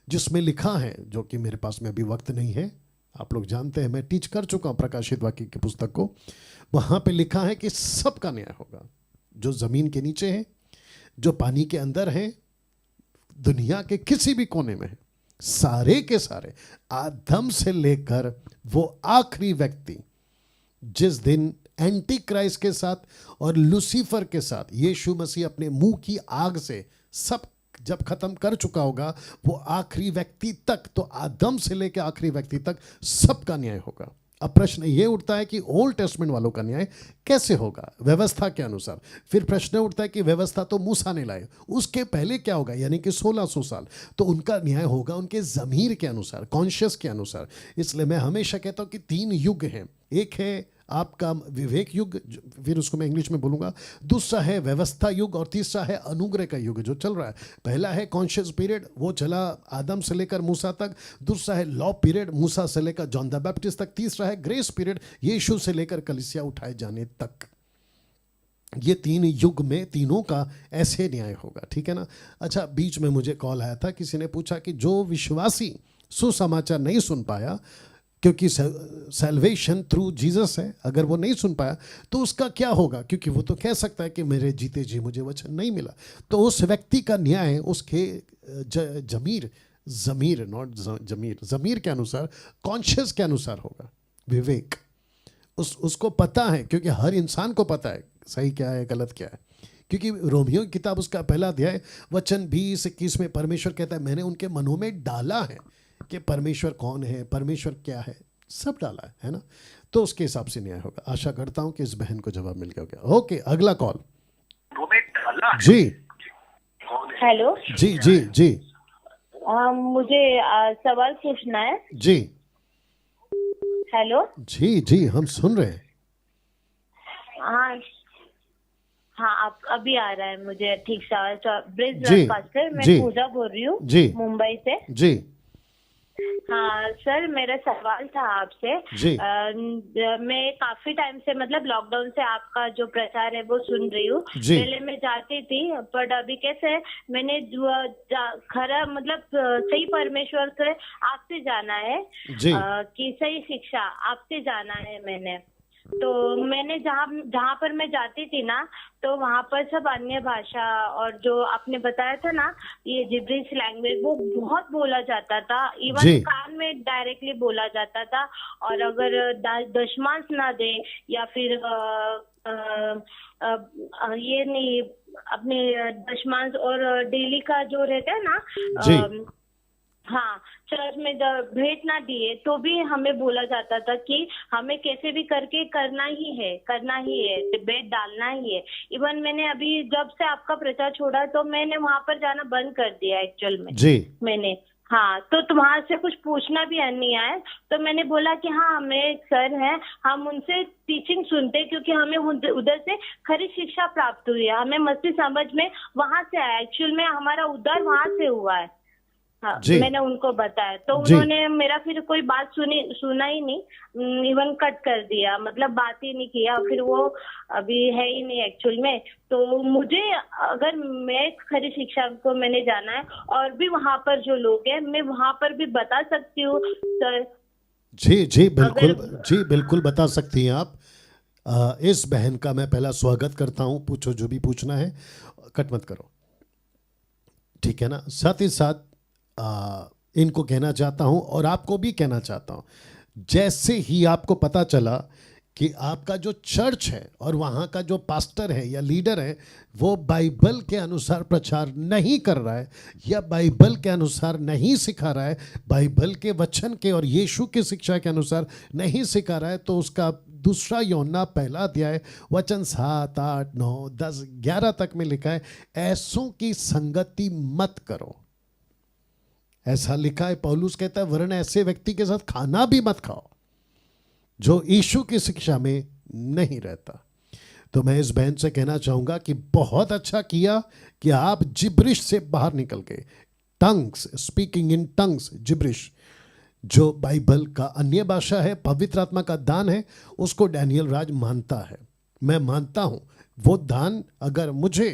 जिसमें लिखा है, जो कि मेरे पास में अभी वक्त नहीं है, आप लोग जानते हैं मैं टीच कर चुका हूँ प्रकाशित वाक्य की पुस्तक को, वहाँ पे लिखा है कि सबका न्याय होगा, जो ज़मीन के नीचे है, जो पानी के अंदर है, दुनिया के किसी भी कोने में है, सारे के सारे, आदम से लेकर वो आखिरी व्यक्ति जिस दिन एंटी क्राइस्ट के साथ और लूसीफर के साथ यीशु मसीह अपने मुंह की आग से सब जब खत्म कर चुका होगा, वो आखिरी व्यक्ति तक, तो आदम से लेकर आखिरी व्यक्ति तक सबका न्याय होगा। अब प्रश्न ये उठता है कि ओल्ड टेस्टमेंट वालों का न्याय कैसे होगा, व्यवस्था के अनुसार। फिर प्रश्न उठता है कि व्यवस्था तो मूसा ने लाए, उसके पहले क्या होगा, यानी कि 1600 साल, तो उनका न्याय होगा उनके ज़मीर के अनुसार, कॉन्शियस के अनुसार। इसलिए मैं हमेशा कहता हूँ कि 3 युग हैं, एक है आपका विवेक युग, फिर उसको मैं इंग्लिश में बोलूँगा, दूसरा है व्यवस्था युग, और तीसरा है अनुग्रह का युग जो चल रहा है। पहला है कॉन्शियस पीरियड, वो चला आदम से लेकर मूसा तक, दूसरा है लॉ पीरियड, मूसा से लेकर जॉन द बैप्टिस्ट तक, तीसरा है ग्रेस पीरियड, यीशु से लेकर कलीसिया उठाए जाने तक। ये 3 युग में तीनों का ऐसे न्याय होगा, ठीक है ना। अच्छा, बीच में मुझे कॉल आया था, किसी ने पूछा कि जो विश्वासी सुसमाचार नहीं सुन पाया, क्योंकि सैल्वेशन थ्रू जीसस है, अगर वो नहीं सुन पाया तो उसका क्या होगा, क्योंकि वो तो कह सकता है कि मेरे जीते जी मुझे वचन नहीं मिला, तो उस व्यक्ति का न्याय उसके ज़मीर के अनुसार, कॉन्शियस के अनुसार होगा, विवेक। उसको पता है, क्योंकि हर इंसान को पता है सही क्या है गलत क्या है, क्योंकि रोमियो की किताब उसका पहला अध्याय वचन 20-21 में परमेश्वर कहता है मैंने उनके मनों में डाला है कि परमेश्वर कौन है, परमेश्वर क्या है, सब डाला है ना। तो उसके हिसाब से न्याय होगा। आशा करता हूं कि इस बहन को जवाब मिल गया होगा। ओके, अगला कॉल। जी हेलो जी जी जी मुझे सवाल पूछना है। जी हेलो जी जी हम सुन रहे हैं। हाँ हाँ, आप अभी आ रहा है मुझे ठीक सवाल। ब्रिज जी, पास्टर, मैं जी, पूजा बोल रही हूँ जी, मुंबई से। जी हाँ सर, मेरा सवाल था आपसे। जी। मैं काफी टाइम से, मतलब लॉकडाउन से आपका जो प्रचार है वो सुन रही हूँ। जी। पहले मैं जाती थी, पर अभी कैसे मैंने खरा मतलब सही परमेश्वर से आपसे जाना है जी। कि सही शिक्षा आपसे जाना है मैंने। तो मैंने जहाँ पर मैं जाती थी ना, तो वहाँ पर सब अन्य भाषा और जो आपने बताया था ना, ये जिब्रिश लैंग्वेज, वो बहुत बोला जाता था। इवन कान में डायरेक्टली बोला जाता था। और अगर दशमांश ना दे या फिर ये नहीं, अपने दशमांश और डेली का जो रहता है ना, हाँ, चर्च में भेंट ना दिए तो भी हमें बोला जाता था कि हमें कैसे भी करके करना ही है, भेंट डालना ही है। इवन मैंने अभी जब से आपका प्रचार छोड़ा तो मैंने वहाँ पर जाना बंद कर दिया एक्चुअल में जी। मैंने, हाँ, तो तुम्हारे से कुछ पूछना भी नहीं आया, तो मैंने बोला कि हाँ, हमें एक सर हैं, हम उनसे टीचिंग सुनते, क्योंकि हमें उधर से खरी शिक्षा प्राप्त हुई है, हमें मसीह समझ में वहां से आया। एक्चुअल में हमारा उद्धार वहां से हुआ है। हाँ, मैंने उनको बताया तो उन्होंने मेरा फिर कोई बात सुना ही नहीं, इवन कट कर दिया, मतलब बात ही नहीं किया। फिर वो अभी है ही नहीं एक्चुअल में। तो मुझे, अगर मैं खरी शिक्षा को मैंने जाना है और भी वहाँ पर जो लोग हैं, मैं वहाँ पर भी बता सकती हूँ सर। जी जी बिल्कुल, जी बिल्कुल बता सकती हैं आप। इस बहन का मैं पहला स्वागत करता हूँ। पूछो जो भी पूछना है, कट मत करो, ठीक है ना। साथ ही साथ इनको कहना चाहता हूं और आपको भी कहना चाहता हूं, जैसे ही आपको पता चला कि आपका जो चर्च है और वहाँ का जो पास्टर है या लीडर है वो बाइबल के अनुसार प्रचार नहीं कर रहा है या बाइबल के अनुसार नहीं सिखा रहा है, बाइबल के वचन के और यीशु की शिक्षा के अनुसार नहीं सिखा रहा है, तो उसका दूसरा यूहन्ना पहला अध्याय वचन 7, 8, 9, 10, 11 तक में लिखा है, ऐसों की संगति मत करो। ऐसा लिखा है, पौलुस कहता है वरन ऐसे व्यक्ति के साथ खाना भी मत खाओ जो यीशु की शिक्षा में नहीं रहता। तो मैं इस बहन से कहना चाहूंगा कि बहुत अच्छा किया कि आप जिब्रिश से बाहर निकल गए। Tongues, speaking in tongues, gibberish जो बाइबल का अन्य भाषा है, पवित्र आत्मा का दान है, उसको डैनियल राज मानता है, मैं मानता हूं। वो दान अगर मुझे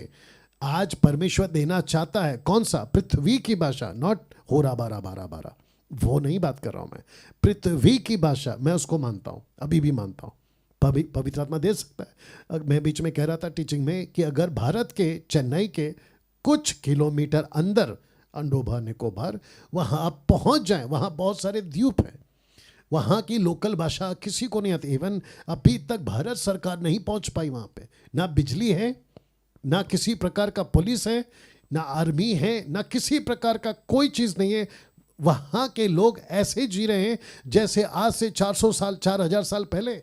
आज परमेश्वर देना चाहता है कौन सा? पृथ्वी की भाषा, नॉट होरा बारा बारा बारा, वो नहीं बात कर रहा हूं मैं। पृथ्वी की भाषा मैं उसको मानता हूं, अभी भी मानता हूं। पवित्र आत्मा दे सकता है। मैं बीच में कह रहा था टीचिंग में कि अगर भारत के चेन्नई के कुछ किलोमीटर अंदर अंडोभा निकोबार, वहां आप पहुंच जाएं, वहां बहुत सारे द्वीप हैं, वहाँ की लोकल भाषा किसी को नहीं आती। इवन अभी तक भारत सरकार नहीं पहुँच पाई वहाँ पे। ना बिजली है, ना किसी प्रकार का पुलिस है, ना आर्मी है, ना किसी प्रकार का कोई चीज़ नहीं है। वहाँ के लोग ऐसे जी रहे हैं जैसे आज से 400 साल 4000 साल पहले।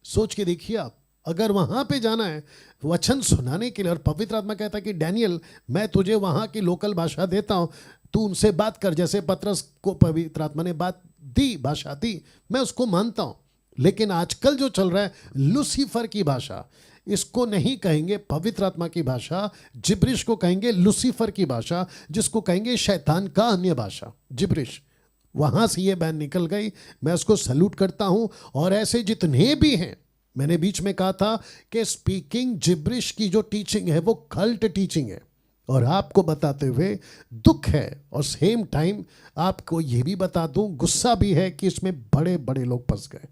सोच के देखिए आप, अगर वहाँ पे जाना है वचन सुनाने के लिए, और पवित्र आत्मा कहता है कि डैनियल मैं तुझे वहाँ की लोकल भाषा देता हूँ, तू उनसे बात कर। जैसे पतरस को पवित्र आत्मा ने बात दी, भाषा दी, मैं उसको मानता हूँ। लेकिन आजकल जो चल रहा है लूसीफर की भाषा, इसको नहीं कहेंगे पवित्र आत्मा की भाषा, जिब्रिश को कहेंगे लूसीफर की भाषा, जिसको कहेंगे शैतान का अन्य भाषा, जिब्रिश। वहाँ से ये बैन निकल गई, मैं उसको सल्यूट करता हूँ। और ऐसे जितने भी हैं, मैंने बीच में कहा था कि स्पीकिंग जिब्रिश की जो टीचिंग है वो कल्ट टीचिंग है, और आपको बताते हुए दुख है और सेम टाइम आपको ये भी बता दूं गुस्सा भी है कि इसमें बड़े बड़े लोग फंस गए।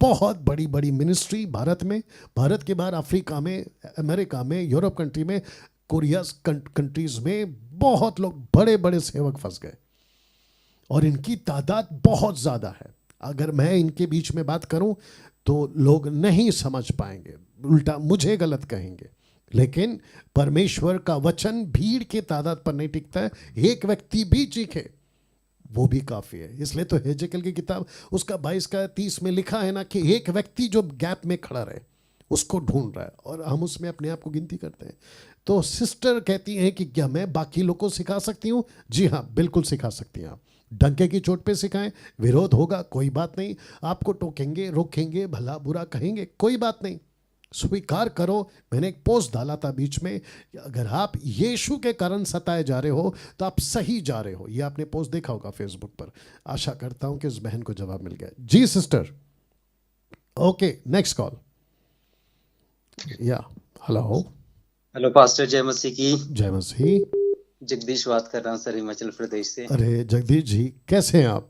बहुत बड़ी बड़ी मिनिस्ट्री भारत में, भारत के बाहर अफ्रीका में, अमेरिका में, यूरोप कंट्री में, कोरिया कंट्रीज में बहुत लोग, बड़े बड़े सेवक फंस गए, और इनकी तादाद बहुत ज़्यादा है। अगर मैं इनके बीच में बात करूं तो लोग नहीं समझ पाएंगे, उल्टा मुझे गलत कहेंगे। लेकिन परमेश्वर का वचन भीड़ के तादाद पर नहीं टिकता है। एक व्यक्ति भी चीखे वो भी काफ़ी है। इसलिए तो हेजेकियल की किताब उसका 22 का 30 में लिखा है ना कि एक व्यक्ति जो गैप में खड़ा रहे उसको ढूंढ रहा है, और हम उसमें अपने आप को गिनती करते हैं। तो सिस्टर कहती हैं कि क्या मैं बाकी लोगों को सिखा सकती हूँ? जी हाँ, बिल्कुल सिखा सकती हैं आप। डंके की चोट पे सिखाएं, विरोध होगा कोई बात नहीं, आपको टोकेंगे, रोकेंगे, भला बुरा कहेंगे, कोई बात नहीं, स्वीकार करो। मैंने एक पोस्ट डाला था बीच में, अगर आप यीशु के कारण सताए जा रहे हो तो आप सही जा रहे हो। ये आपने पोस्ट देखा होगा फेसबुक पर। आशा करता हूं कि उस बहन को जवाब मिल गया। जी सिस्टर, ओके, नेक्स्ट कॉल। या हेलो हेलो पास्टर, जय मसीह की। जय मसीह। जगदीश बात कर रहा हूँ सर, हिमाचल प्रदेश से। अरे जगदीश जी, कैसे हैं आप?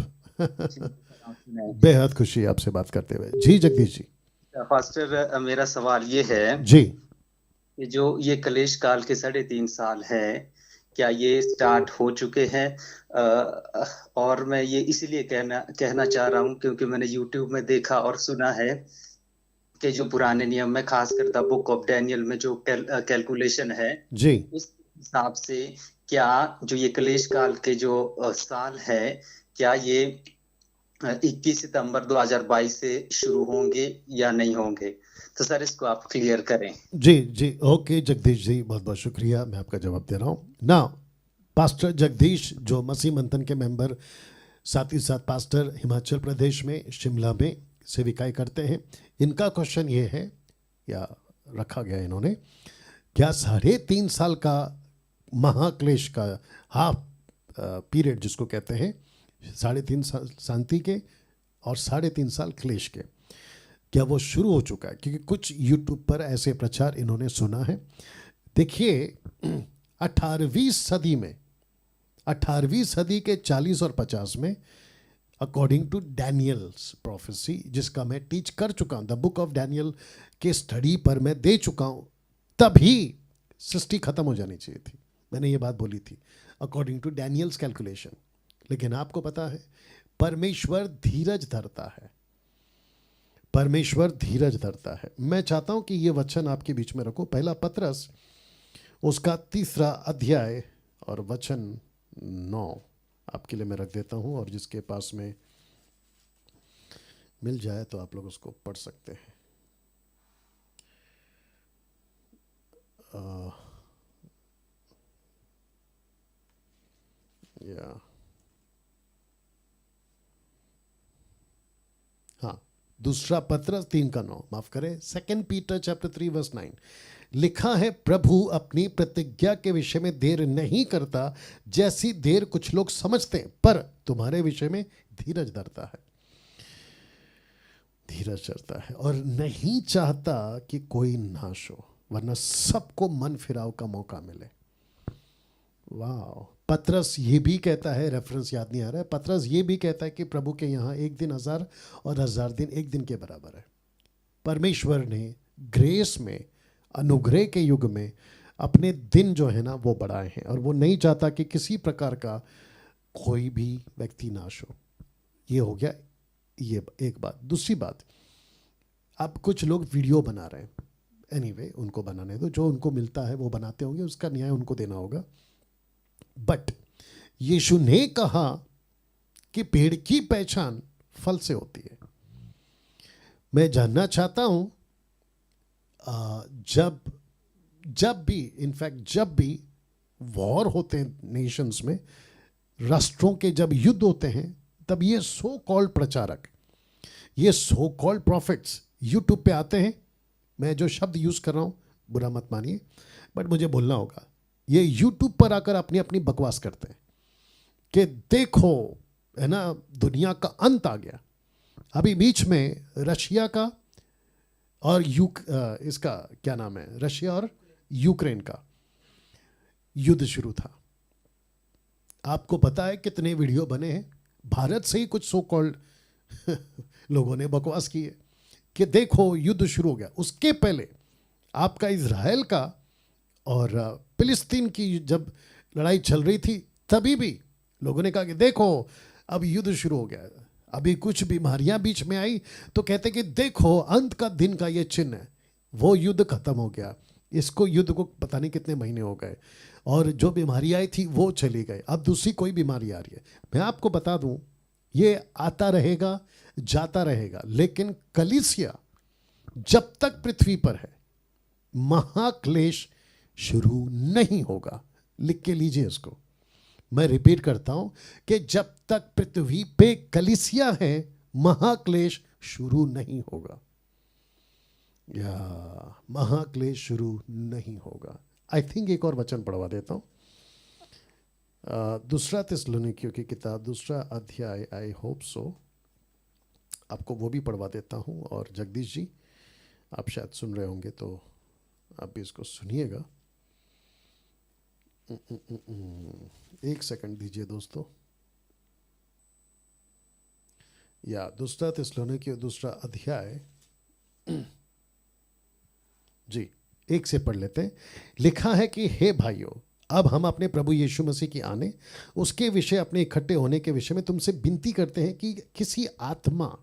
बेहद खुशी आपसे बात करते हुए। जी जगदीश जी। पास्टर, मेरा सवाल ये है जी कि जो ये कलेश काल के 3.5 साल है, क्या ये स्टार्ट हो चुके हैं? और मैं ये इसीलिए कहना चाह रहा हूँ क्योंकि मैंने यूट्यूब में देखा और सुना है कि जो पुराने नियम में, खासकर द बुक ऑफ डैनियल में जो कैलकुलेशन है जी, उस हिसाब से क्या जो ये कलेश काल के जो साल है, क्या ये 21 सितंबर 2022 से शुरू होंगे या नहीं होंगे? तो सर इसको आप क्लियर करें। जी जी, ओके जगदीश जी, बहुत बहुत शुक्रिया, मैं आपका जवाब दे रहा हूँ ना। पास्टर जगदीश जो मसीह मंथन के मेंबर, साथ ही साथ पास्टर हिमाचल प्रदेश में शिमला में सेविकाएं करते हैं, इनका क्वेश्चन ये है, या रखा गया इन्होंने, क्या 3.5 साल का महाक्लेश का हाफ पीरियड जिसको कहते हैं, 3.5 साल शांति के और 3.5 साल क्लेश के, क्या वो शुरू हो चुका है? क्योंकि कुछ यूट्यूब पर ऐसे प्रचार इन्होंने सुना है। देखिए 18वीं सदी में, 18वीं सदी के 40 और 50 में, अकॉर्डिंग टू डैनियल्स प्रोफेसी, जिसका मैं टीच कर चुका हूँ, द बुक ऑफ डैनियल के स्टडी पर मैं दे चुका हूँ, तभी सृष्टि खत्म हो जानी चाहिए थी। मैंने ये बात बोली थी अकॉर्डिंग टू डैनियल्स कैलकुलेशन। लेकिन आपको पता है परमेश्वर धीरज धरता है, परमेश्वर धीरज धरता है। मैं चाहता हूं कि ये वचन आपके बीच में रखूं, पहला पतरस उसका 3 अध्याय और वचन 9 आपके लिए मैं रख देता हूं, और जिसके पास में मिल जाए तो आप लोग उसको पढ़ सकते हैं। हाँ, दूसरा पत्र 3:9, माफ करें, 2 पीटर चैप्टर 3 वर्स 9 लिखा है, प्रभु अपनी प्रतिज्ञा के विषय में देर नहीं करता जैसी देर कुछ लोग समझते हैं, पर तुम्हारे विषय में धीरज धरता है, धीरज धरता है, और नहीं चाहता कि कोई नाश हो। वरना सबको मन फिराव का मौका मिले। वाह। पतरस ये भी कहता है, रेफरेंस याद नहीं आ रहा है, पतरस ये भी कहता है कि प्रभु के यहाँ एक दिन 1000 और 1000 दिन एक दिन के बराबर है। परमेश्वर ने ग्रेस में, अनुग्रह के युग में अपने दिन जो है ना वो बढ़ाए हैं, और वो नहीं चाहता कि किसी प्रकार का कोई भी व्यक्ति नाश हो। ये हो गया ये एक बात। दूसरी बात, अब कुछ लोग वीडियो बना रहे हैं, एनीवे उनको बनाने दो, जो उनको मिलता है वो बनाते होंगे, उसका न्याय उनको देना होगा। बट यीशु ने कहा कि पेड़ की पहचान फल से होती है। मैं जानना चाहता हूं, जब भी इनफैक्ट जब भी वॉर होते हैं नेशंस में, राष्ट्रों के जब युद्ध होते हैं, तब ये सो कॉल्ड प्रचारक, ये सो कॉल्ड प्रॉफिट्स यूट्यूब पे आते हैं। मैं जो शब्द यूज कर रहा हूं बुरा मत मानिए, बट मुझे बोलना होगा। ये यूट्यूब पर आकर अपनी अपनी बकवास करते हैं कि देखो है ना, दुनिया का अंत आ गया। अभी बीच में रशिया का और इसका क्या नाम है, रशिया और यूक्रेन का युद्ध शुरू था। आपको पता है कितने वीडियो बने हैं? भारत से ही कुछ सो कॉल्ड लोगों ने बकवास की है कि देखो युद्ध शुरू हो गया। उसके पहले आपका इजराइल का और फिलिस्तीन की जब लड़ाई चल रही थी, तभी भी लोगों ने कहा कि देखो अब युद्ध शुरू हो गया। अभी कुछ बीमारियां बीच में आई तो कहते कि देखो अंत का दिन का ये चिन्ह है। वो युद्ध खत्म हो गया। इसको युद्ध को पता नहीं कितने महीने हो गए, और जो बीमारी आई थी वो चली गई। अब दूसरी कोई बीमारी आ रही है। मैं आपको बता दूं, ये आता रहेगा, जाता रहेगा, लेकिन कलीसिया जब तक पृथ्वी पर है महाक्लेश शुरू नहीं होगा। लिख के लीजिए इसको। मैं रिपीट करता हूं कि जब तक पृथ्वी पे कलीसिया है महाक्लेश शुरू नहीं होगा, या महाक्लेश शुरू नहीं होगा। आई थिंक एक और वचन पढ़वा देता हूं, दूसरा थिस्सलुनीकियों की किताब 2 अध्याय, आई होप सो आपको वो भी पढ़वा देता हूं। और जगदीश जी आप शायद सुन रहे होंगे तो आप भी इसको सुनिएगा। एक सेकंड दीजिए दोस्तों। या 2 थिस्सलुनीकियों 2 अध्याय जी 1 से पढ़ लेते हैं। लिखा है कि हे भाइयों, अब हम अपने प्रभु यीशु मसीह की आने, उसके विषय, अपने इकट्ठे होने के विषय में तुमसे विनती करते हैं कि किसी आत्मा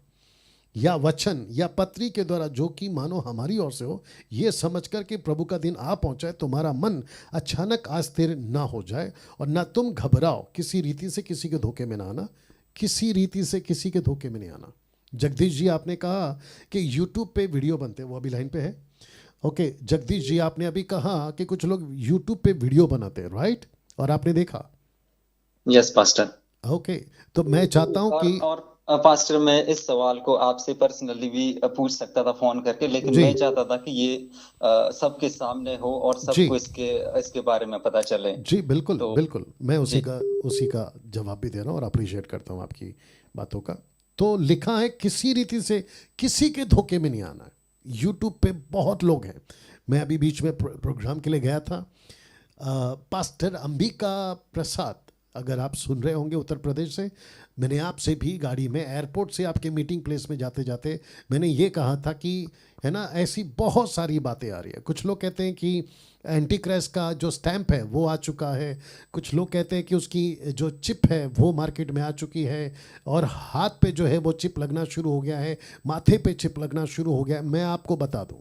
या वचन या पत्री के द्वारा, जो कि मानो हमारी ओर से हो, ये समझकर कि प्रभु का दिन आ पहुंचा है, तुम्हारा मन अचानक अस्थिर ना हो जाए, और ना तुम घबराओ। किसी रीति से किसी के धोखे में ना आना, किसी रीति से किसी के धोखे में नहीं आना। जगदीश जी आपने कहा कि यूट्यूब पे वीडियो बनते हैं, वो अभी लाइन पे है। ओके जगदीश जी, आपने अभी कहा कि कुछ लोग यूट्यूब पे वीडियो बनाते हैं, राइट? और आपने देखा? Yes pastor. ओके, तो मैं चाहता हूं कि और पास्टर, मैं इस सवाल को आपसे पर्सनली भी पूछ सकता था फोन करके, लेकिन मैं चाहता था कि ये सबके सामने हो और सबको इसके बारे में पता चले। जी बिल्कुल, बिल्कुल, मैं उसी का जवाब भी दे रहा हूँ और अप्रिशिएट करता हूँ आपकी बातों का। तो लिखा है किसी रीति से किसी के धोखे में नहीं आना है। यूट्यूब पे बहुत लोग हैं। मैं अभी बीच में प्रोग्राम के लिए गया था। पास्टर अंबिका प्रसाद, अगर आप सुन रहे होंगे उत्तर प्रदेश से, मैंने आपसे भी गाड़ी में एयरपोर्ट से आपके मीटिंग प्लेस में जाते जाते मैंने ये कहा था कि है ना, ऐसी बहुत सारी बातें आ रही है। कुछ लोग कहते हैं कि एंटी क्राइस्ट का जो स्टैंप है वो आ चुका है, कुछ लोग कहते हैं कि उसकी जो चिप है वो मार्केट में आ चुकी है, और हाथ पे जो है वो चिप लगना शुरू हो गया है, माथे पे चिप लगना शुरू हो गया है। मैं आपको बता दूं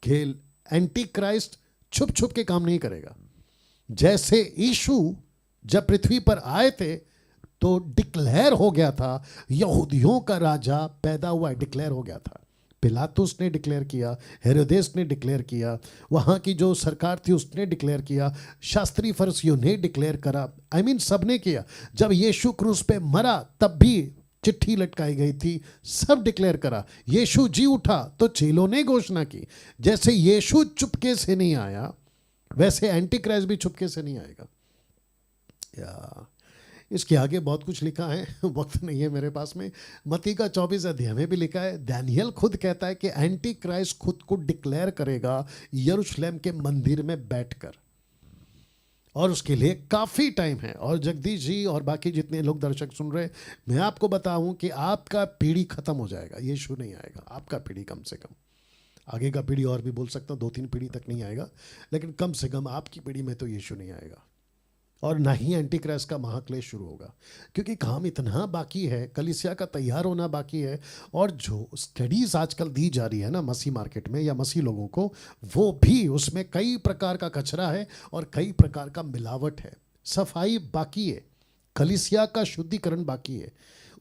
कि एंटी क्राइस्ट छुप छुप के काम नहीं करेगा। जैसे यीशु जब पृथ्वी पर आए थे तो डिक्लेयर हो गया था, यहूदियों का राजा पैदा हुआ, डिक्लेयर हो गया था। पिलातुस ने डिक्लेयर किया, हेरोदेस ने डिक्लेयर किया, वहाँ की जो सरकार थी उसने डिक्लेयर किया, शास्त्री फरीसियों ने डिक्लेयर करा, सब ने किया। जब यीशु क्रूस पे मरा तब भी चिट्ठी लटकाई गई थी, सब डिक्लेयर करा। यीशु जी उठा तो चेलों ने घोषणा की। जैसे यीशु चुपके से नहीं आया, वैसे एंटी क्राइस्ट भी चुपके से नहीं आएगा। इसके आगे बहुत कुछ लिखा है, वक्त नहीं है मेरे पास में। मत्ती का 24 अध्याय में भी लिखा है, दानियल खुद कहता है कि एंटी क्राइस्ट खुद को डिक्लेयर करेगा यरूशलेम के मंदिर में बैठकर, और उसके लिए काफ़ी टाइम है। और जगदीश जी और बाकी जितने लोग दर्शक सुन रहे हैं, मैं आपको बताऊं कि आपका पीढ़ी खत्म हो जाएगा, यीशु नहीं आएगा। आपका पीढ़ी कम से कम, आगे का पीढ़ी और भी बोल सकता हूँ 2-3 पीढ़ी तक नहीं आएगा, लेकिन कम से कम आपकी पीढ़ी में तो यीशु नहीं आएगा, और ना ही एंटी क्राइस्ट का महाक्लेश शुरू होगा। क्योंकि काम इतना बाकी है, कलीसिया का तैयार होना बाकी है, और जो स्टडीज़ आजकल दी जा रही है ना मसीह मार्केट में या मसीह लोगों को, वो भी उसमें कई प्रकार का कचरा है और कई प्रकार का मिलावट है। सफाई बाकी है, कलीसिया का शुद्धिकरण बाकी है।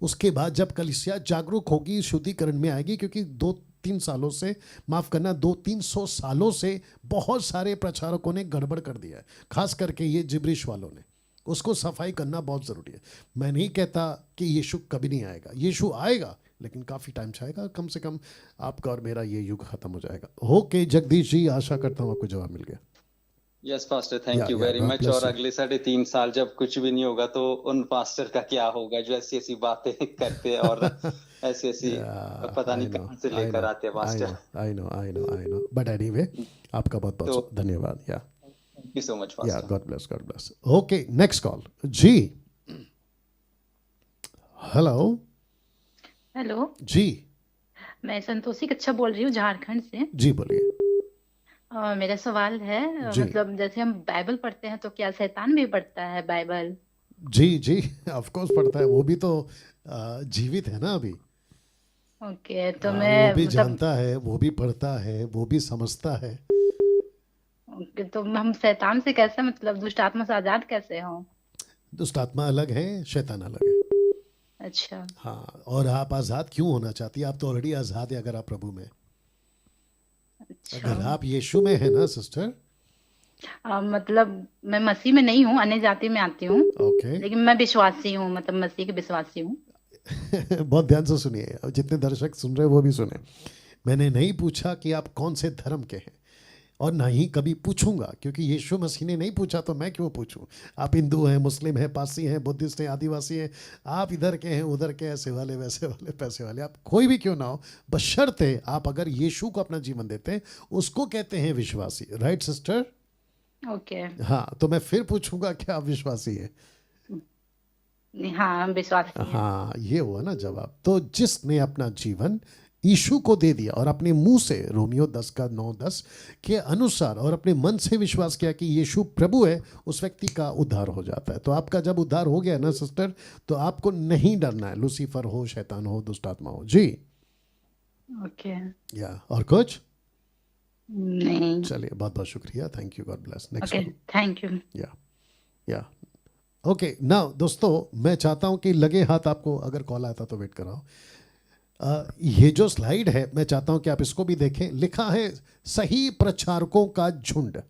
उसके बाद जब कलीसिया जागरूक होगी, शुद्धिकरण में आएगी, क्योंकि 2-3 सालों से, माफ़ करना 200-300 सालों से बहुत सारे प्रचारकों ने गड़बड़ कर दिया है, खास करके ये जिब्रिश वालों ने। उसको सफाई करना बहुत ज़रूरी है। मैं नहीं कहता कि यीशु कभी नहीं आएगा, यीशु आएगा, लेकिन काफ़ी टाइम से आएगा। कम से कम आपका और मेरा ये युग ख़त्म हो जाएगा। ओके जगदीश जी, आशा करता हूँ आपको जवाब मिल गया। Yes pastor, thank you very much. और अगले 3.5 साल जब कुछ भी नहीं होगा तो उन पास्टर का क्या होगा जो ऐसी ऐसी बातें करते हैं और ऐसी ऐसी पता नहीं कहां से लेकर आते हैं pastor. I know, but anyway आपका बहुत बहुत धन्यवाद। या thank you so much pastor. या God bless. Okay, next call जी। हेलो जी, मैं संतोषी कच्छा बोल रही हूँ झारखंड से। जी बोलिए। मेरा सवाल है, मतलब जैसे हम बाइबल पढ़ते हैं तो क्या शैतान भी पढ़ता है बाइबल? जी ऑफ कोर्स पढ़ता है, वो भी तो जीवित है ना अभी। ओके, तो मैं वो भी जानता है, वो भी पढ़ता है, वो भी समझता है। ओके, तो हम शैतान से कैसे, मतलब दुष्ट आत्मा से आजाद कैसे हों? दुष्ट आत्मा अलग है, शैतान अलग है। अच्छा। हाँ, और आप आजाद क्यों होना चाहती है? आप तो ऑलरेडी आजाद है अगर आप प्रभु में। अच्छा। अगर आप यीशु में है ना सिस्टर। मतलब मैं मसीह में नहीं हूँ, अन्य जाति में आती हूँ। ओके। लेकिन मैं विश्वासी हूँ, मतलब मसीह के विश्वासी हूँ। बहुत ध्यान से सुनिए, और जितने दर्शक सुन रहे हैं वो भी सुने। मैंने नहीं पूछा कि आप कौन से धर्म के हैं, और ना ही कभी पूछूंगा, क्योंकि यीशु मसीह ने नहीं पूछा तो मैं क्यों पूछूं। आप हिंदू हैं, मुस्लिम हैं, पारसी हैं, बुद्धिस्ट हैं, आदिवासी हैं, आप इधर के हैं, उधर के, ऐसे वाले, वैसे वाले, पैसे वाले, आप कोई भी क्यों ना हो, बशर्ते आप अगर यीशु को अपना जीवन देते हैं, उसको कहते हैं विश्वासी। Right sister? ओके। हाँ, तो मैं फिर पूछूंगा क्या आप विश्वासी है? हाँ, विश्वासी हैं। हाँ, ये हुआ ना जवाब। तो जिसने अपना जीवन यीशु को दे दिया और अपने मुंह से रोमियो 10:9-10 के अनुसार और अपने मन से विश्वास किया कि यीशु प्रभु है, उस व्यक्ति का उद्धार हो जाता है। तो आपका जब उद्धार हो गया ना सिस्टर, तो आपको नहीं डरना है, लूसीफर हो, शैतान हो, दुष्ट आत्मा हो। जी ओके। या और कुछ नहीं? चलिए, बहुत बहुत शुक्रिया, thank you, God bless. Next. Okay, thank you. या ओके। नाउ दोस्तों, मैं चाहता हूं कि लगे हाथ आपको अगर कॉल आता तो वेट कराओ। ये जो स्लाइड है, मैं चाहता हूं कि आप इसको भी देखें। लिखा है सही प्रचारकों का झुंड।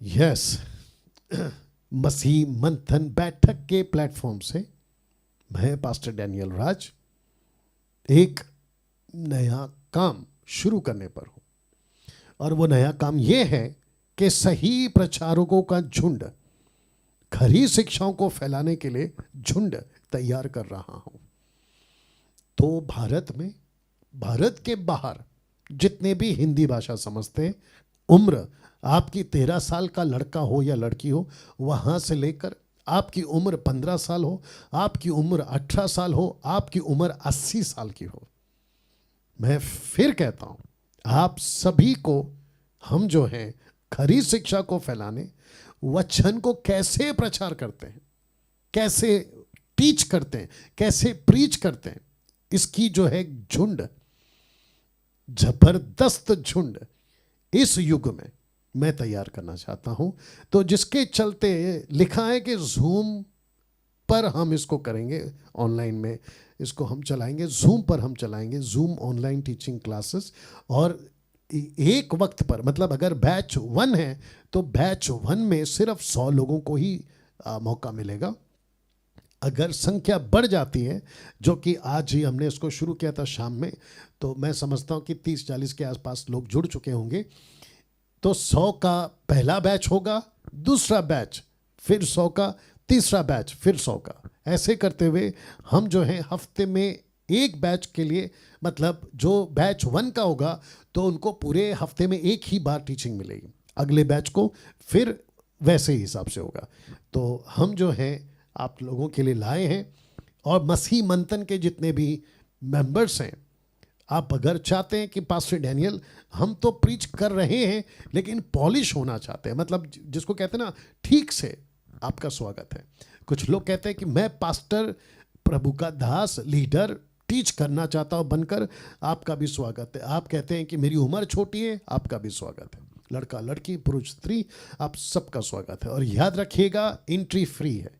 यस, मसीह मंथन बैठक के प्लेटफॉर्म से मैं पास्टर डैनियल राज एक नया काम शुरू करने पर हूं, और वो नया काम ये है कि सही प्रचारकों का झुंड, खरी शिक्षाओं को फैलाने के लिए झुंड तैयार कर रहा हूं। तो भारत में, भारत के बाहर जितने भी हिंदी भाषा समझते हैं, उम्र आपकी 13 साल का लड़का हो या लड़की हो, वहां से लेकर आपकी उम्र 15 साल हो, आपकी उम्र 18 साल हो, आपकी उम्र 80 साल की हो, मैं फिर कहता हूं, आप सभी को हम जो हैं खरी शिक्षा को फैलाने, वचन को कैसे प्रचार करते हैं, कैसे टीच करते हैं, कैसे प्रीच करते हैं, इसकी जो है झुंड, जबरदस्त झुंड इस युग में मैं तैयार करना चाहता हूं। तो जिसके चलते लिखा है कि जूम पर हम इसको करेंगे, ऑनलाइन में इसको हम चलाएंगे, जूम पर हम चलाएंगे, जूम ऑनलाइन टीचिंग क्लासेस। और एक वक्त पर, मतलब अगर बैच 1 है तो बैच 1 में सिर्फ 100 लोगों को ही मौका मिलेगा। अगर संख्या बढ़ जाती है, जो कि आज ही हमने इसको शुरू किया था शाम में, तो मैं समझता हूं कि 30-40 के आसपास लोग जुड़ चुके होंगे। तो 100 का पहला बैच होगा, दूसरा बैच फिर 100 का, तीसरा बैच फिर 100 का, ऐसे करते हुए हम जो है हफ्ते में एक बैच के लिए, मतलब जो बैच 1 का होगा तो उनको पूरे हफ्ते में एक ही बार टीचिंग मिलेगी, अगले बैच को फिर वैसे ही हिसाब से होगा। तो हम जो है आप लोगों के लिए लाए हैं, और मसीह मंथन के जितने भी मेंबर्स हैं, आप अगर चाहते हैं कि पास्टर डैनियल हम तो प्रीच कर रहे हैं लेकिन पॉलिश होना चाहते हैं, मतलब जिसको कहते हैं ना ठीक से, आपका स्वागत है। कुछ लोग कहते हैं कि मैं पास्टर, प्रभु का दास, लीडर टीच करना चाहता हूं बनकर, आपका भी स्वागत है। आप कहते हैं कि मेरी उम्र छोटी है, आपका भी स्वागत है। लड़का लड़की, पुरुष स्त्री, आप सबका स्वागत है। और याद रखिएगा एंट्री फ्री है,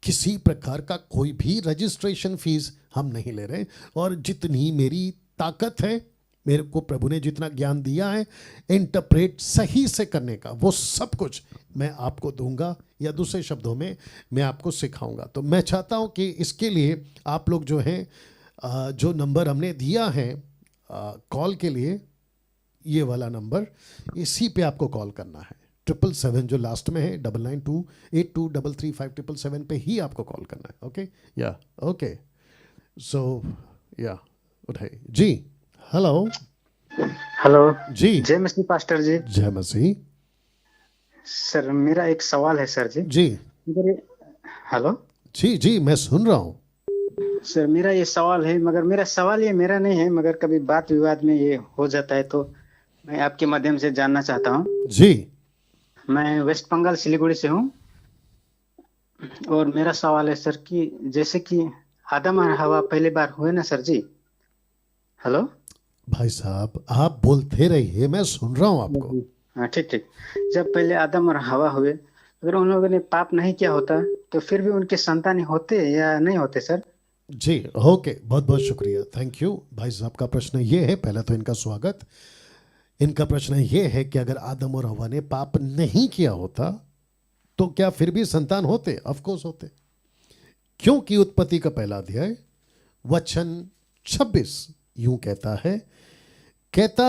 किसी प्रकार का कोई भी रजिस्ट्रेशन फीस हम नहीं ले रहे, और जितनी मेरी ताकत है, मेरे को प्रभु ने जितना ज्ञान दिया है इंटरप्रेट सही से करने का, वो सब कुछ मैं आपको दूंगा, या दूसरे शब्दों में मैं आपको सिखाऊंगा। तो मैं चाहता हूं कि इसके लिए आप लोग जो हैं, जो नंबर हमने दिया है कॉल के लिए, ये वाला नंबर, इसी पे आपको कॉल करना है। 777 जो लास्ट में है, 9928233577 पे ही आपको कॉल करना है। ओके या ओके, सो या उठाइए जी। हेलो हेलो जी, जय मसीह पास्टर जी। जय मसीह। सर मेरा एक सवाल है सर जी। जी हेलो जी जी, मैं सुन रहा हूँ सर। मेरा ये सवाल है, मगर मेरा सवाल ये मेरा नहीं है, मगर कभी बात विवाद में ये हो जाता है, तो मैं आपके माध्यम से जानना चाहता हूँ जी। मैं वेस्ट बंगाल सिलीगुड़ी से हूँ, और मेरा सवाल है सर कि जैसे कि आदम और हवा पहली बार हुए ना सर जी। हेलो भाई साहब, आप बोलते रहिए, मैं सुन रहा हूँ आपको। हाँ ठीक ठीक। जब पहले आदम और हवा हुए, अगर उन लोगों ने पाप नहीं किया होता तो फिर भी उनके संतान होते या नहीं होते सर? जी ओके, बहुत बहुत शुक्रिया, थैंक यू। भाई साहब का प्रश्न ये है, पहले तो इनका स्वागत। इनका प्रश्न ये है कि अगर आदम और हवा ने पाप नहीं किया होता तो क्या फिर भी संतान होते? ऑफ कोर्स होते, क्योंकि उत्पत्ति का पहला अध्याय वचन 26 यूं कहता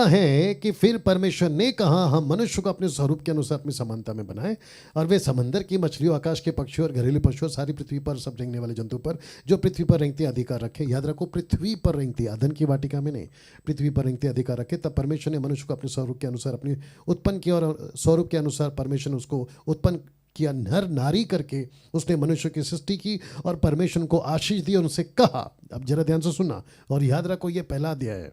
है कि फिर परमेश्वर ने कहा, हम मनुष्य को अपने स्वरूप के अनुसार अपनी समानता में बनाए, और वे समंदर की मछलियों, आकाश के पक्षियों और घरेलू पशुओं, सारी पृथ्वी पर सब रेंगने वाले जंतु पर जो पृथ्वी पर रेंगते अधिकार रखे। याद रखो, पृथ्वी पर रेंगते, अदन की वाटिका में नहीं, पृथ्वी पर रेंगते अधिकार रखे। तब परमेश्वर ने मनुष्य को अपने स्वरूप के अनुसार अपनी उत्पन्न किया, और स्वरूप के अनुसार परमेश्वर ने उसको उत्पन्न किया, नर नारी करके उसने मनुष्य की सृष्टि की, और परमेश्वर को आशीष दी और उनसे कहा। अब जरा ध्यान से सुनना, और याद रखो ये पहला अध्याय है,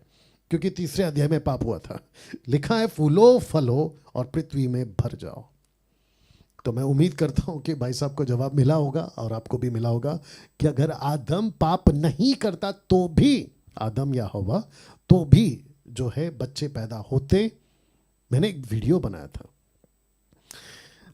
क्योंकि तीसरे अध्याय में पाप हुआ था। लिखा है, फूलो फलो और पृथ्वी में भर जाओ। तो मैं उम्मीद करता हूं कि भाई साहब को जवाब मिला होगा, और आपको भी मिला होगा कि अगर आदम पाप नहीं करता तो भी, आदम या हवा तो भी जो है बच्चे पैदा होते। मैंने एक वीडियो बनाया था,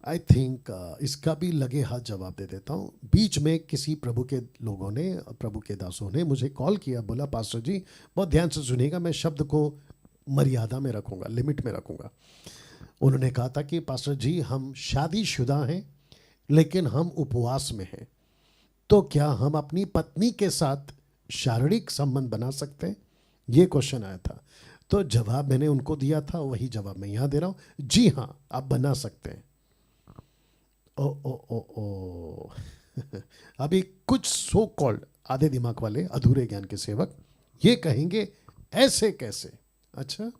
आई थिंक इसका भी लगे हाथ जवाब दे देता हूँ। बीच में किसी प्रभु के लोगों ने, प्रभु के दासों ने मुझे कॉल किया, बोला पास्टर जी बहुत ध्यान से सुनिएगा, मैं शब्द को मर्यादा में रखूँगा, लिमिट में रखूँगा। उन्होंने कहा था कि पास्टर जी हम शादीशुदा हैं लेकिन हम उपवास में हैं, तो क्या हम अपनी पत्नी के साथ शारीरिक संबंध बना सकते हैं? ये क्वेश्चन आया था। तो जवाब मैंने उनको दिया था, वही जवाब मैं यहाँ दे रहा हूँ, जी हाँ आप बना सकते हैं। ओ ओ ओ ओ अभी कुछ सो कॉल्ड आधे दिमाग वाले, अधूरे ज्ञान के सेवक ये कहेंगे ऐसे कैसे? अच्छा,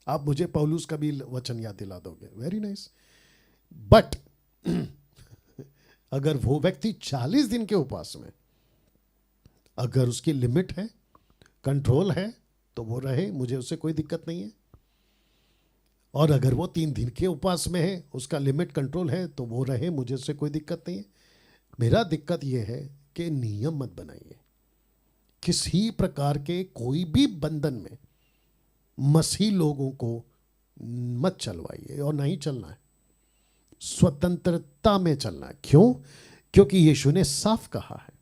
आप मुझे पौलुस का भी वचन याद दिला दोगे, वेरी नाइस। बट अगर वो व्यक्ति 40 दिन के उपवास में, अगर उसकी लिमिट है, कंट्रोल है, तो वो रहे, मुझे उससे कोई दिक्कत नहीं है। और अगर वो 3 दिन के उपवास में है, उसका लिमिट कंट्रोल है, तो वो रहे, मुझे उससे कोई दिक्कत नहीं है। मेरा दिक्कत ये है कि नियम मत बनाइए, किसी प्रकार के कोई भी बंधन में मसीह लोगों को मत चलवाइए, और नहीं चलना है, स्वतंत्रता में चलना है। क्यों? क्योंकि यीशु ने साफ कहा है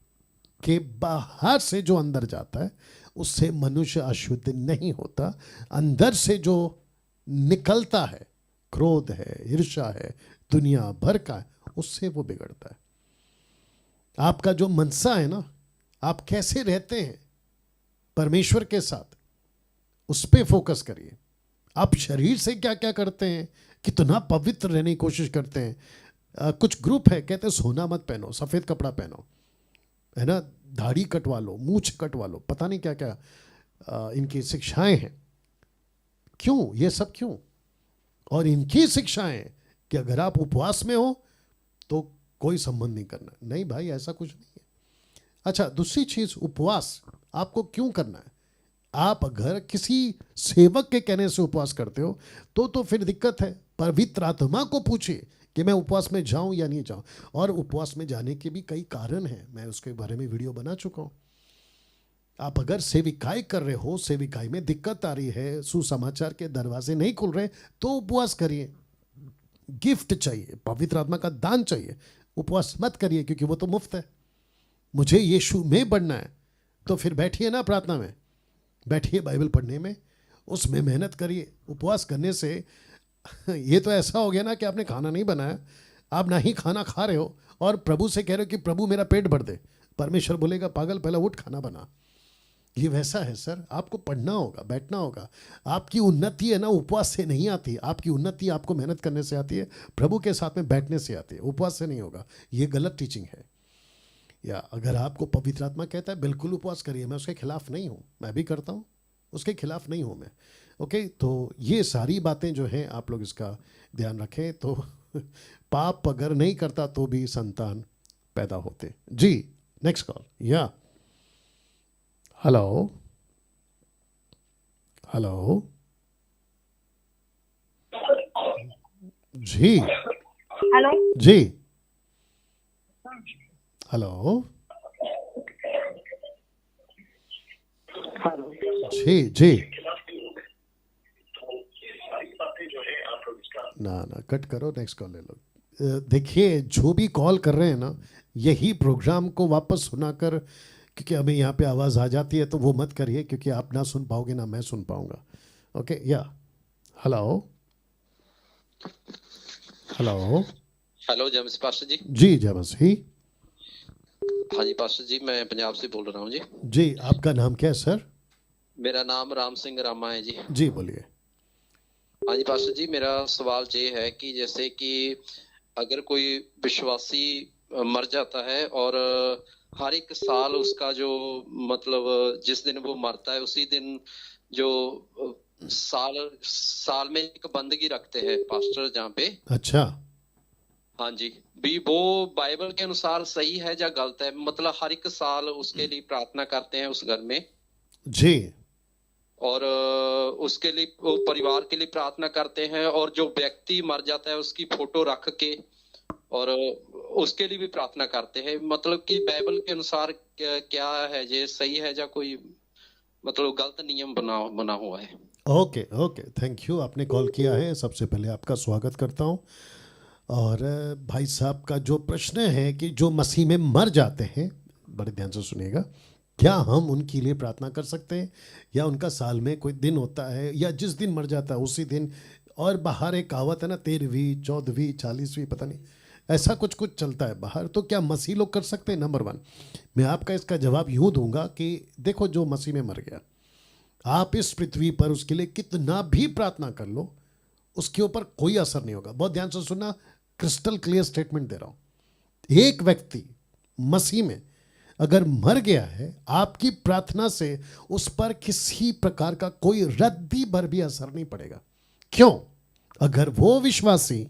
कि बाहर से जो अंदर जाता है उससे मनुष्य अशुद्ध नहीं होता, अंदर से जो निकलता है, क्रोध है, ईर्ष्या है, दुनिया भर का है, उससे वो बिगड़ता है। आपका जो मनसा है ना, आप कैसे रहते हैं परमेश्वर के साथ, उस पे फोकस करिए। आप शरीर से क्या क्या करते हैं, कितना पवित्र रहने की कोशिश करते हैं, कुछ ग्रुप है कहते हैं सोना मत पहनो, सफ़ेद कपड़ा पहनो, है ना, दाढ़ी कटवा लो, मूछ कटवा लो, पता नहीं क्या क्या इनकी शिक्षाएं हैं। क्यों ये सब क्यों? और इनकी शिक्षाएं कि अगर आप उपवास में हो तो कोई संबंध नहीं करना। नहीं भाई, ऐसा कुछ नहीं है। अच्छा, दूसरी चीज़, उपवास आपको क्यों करना है? आप अगर किसी सेवक के कहने से उपवास करते हो तो फिर दिक्कत है। पवित्र आत्मा को पूछिए कि मैं उपवास में जाऊं या नहीं जाऊं। और उपवास में जाने के भी कई कारण हैं, मैं उसके बारे में वीडियो बना चुका हूं। आप अगर सेविकाई कर रहे हो, सेविकाई में दिक्कत आ रही है, सुसमाचार के दरवाजे नहीं खुल रहे, तो उपवास करिए। गिफ्ट चाहिए, पवित्र आत्मा का दान चाहिए, उपवास मत करिए क्योंकि वो तो मुफ्त है। मुझे यीशु में बढ़ना है तो फिर बैठिए ना प्रार्थना में, बैठिए बाइबल पढ़ने में, उसमें मेहनत करिए। उपवास करने से ये तो ऐसा हो गया ना कि आपने खाना नहीं बनाया, आप ना ही खाना खा रहे हो और प्रभु से कह रहे हो कि प्रभु मेरा पेट भर दे। परमेश्वर बोलेगा पागल, पहला उठ खाना बना। ये वैसा है सर, आपको पढ़ना होगा, बैठना होगा। आपकी उन्नति है ना उपवास से नहीं आती, आपकी उन्नति आपको मेहनत करने से आती है, प्रभु के साथ में बैठने से आती है, उपवास से नहीं होगा। ये गलत टीचिंग है। या अगर आपको पवित्र आत्मा कहता है बिल्कुल उपवास करिए, मैं उसके खिलाफ नहीं हूँ, मैं भी करता हूँ, उसके खिलाफ नहीं हूँ मैं। ओके, तो ये सारी बातें जो हैं आप लोग इसका ध्यान रखें। तो पाप अगर नहीं करता तो भी संतान पैदा होते। जी, नेक्स्ट कॉल। या हेलो, हेलो जी, हेलो जी, हेलो जी, जी, ना कट करो, नेक्स्ट कॉल ले लो। देखिए, जो भी कॉल कर रहे हैं ना, यही प्रोग्राम को वापस सुनाकर, क्योंकि हमें यहाँ पे आवाज़ आ जाती है, तो वो मत करिए क्योंकि आप ना सुन पाओगे ना मैं सुन पाऊंगा। ओके, या hello, hello, hello James pastor जी। जी जय मसीह। हाँ जी पास्टर जी, मैं पंजाब से बोल रहा हूँ जी। जी, आपका नाम क्या है सर? मेरा नाम राम सिंह रामा है जी। जी बोलिए। हाँ जी पास्टर जी, मेरा सवाल ये है कि जैसे कि अगर कोई विश्वासी मर जाता है और हर एक साल उसका जो मतलब जिस दिन वो मरता है उसी दिन जो साल में एक बंदगी रखते हैं पास्टर जहाँ पे। अच्छा, हाँ जी, भी वो बाइबल के अनुसार सही है या गलत है? मतलब हर एक साल उसके लिए प्रार्थना करते हैं उस घर में जी, और उसके लिए वो परिवार के लिए प्रार्थना करते हैं, और जो व्यक्ति मर जाता है उसकी फोटो रख के और उसके लिए भी प्रार्थना करते हैं। मतलब कि बाइबल के अनुसार क्या है, ये सही है या कोई मतलब गलत नियम बना हुआ है? ओके ओके, थैंक यू, आपने कॉल किया है, सबसे पहले आपका स्वागत करता हूँ। और भाई साहब का जो प्रश्न है कि जो मसीह में मर जाते हैं, बड़े ध्यान से सुनिएगा, क्या हम उनके लिए प्रार्थना कर सकते हैं? या उनका साल में कोई दिन होता है या जिस दिन मर जाता है उसी दिन, और बाहर एक कहावत है ना 13वीं 14वीं 40वीं पता नहीं ऐसा कुछ चलता है बाहर, तो क्या मसीह लोग कर सकते हैं? नंबर 1, मैं आपका इसका जवाब यूँ दूंगा कि देखो, जो मसीह में मर गया, आप इस पृथ्वी पर उसके लिए कितना भी प्रार्थना कर लो, उसके ऊपर कोई असर नहीं होगा। बहुत ध्यान से सुनना, क्रिस्टल क्लियर स्टेटमेंट दे रहा हूं। एक व्यक्ति मसीह में अगर मर गया है, आपकी प्रार्थना से उस पर किसी प्रकार का कोई रद्दी भर भी असर नहीं पड़ेगा। क्यों? अगर वो विश्वासी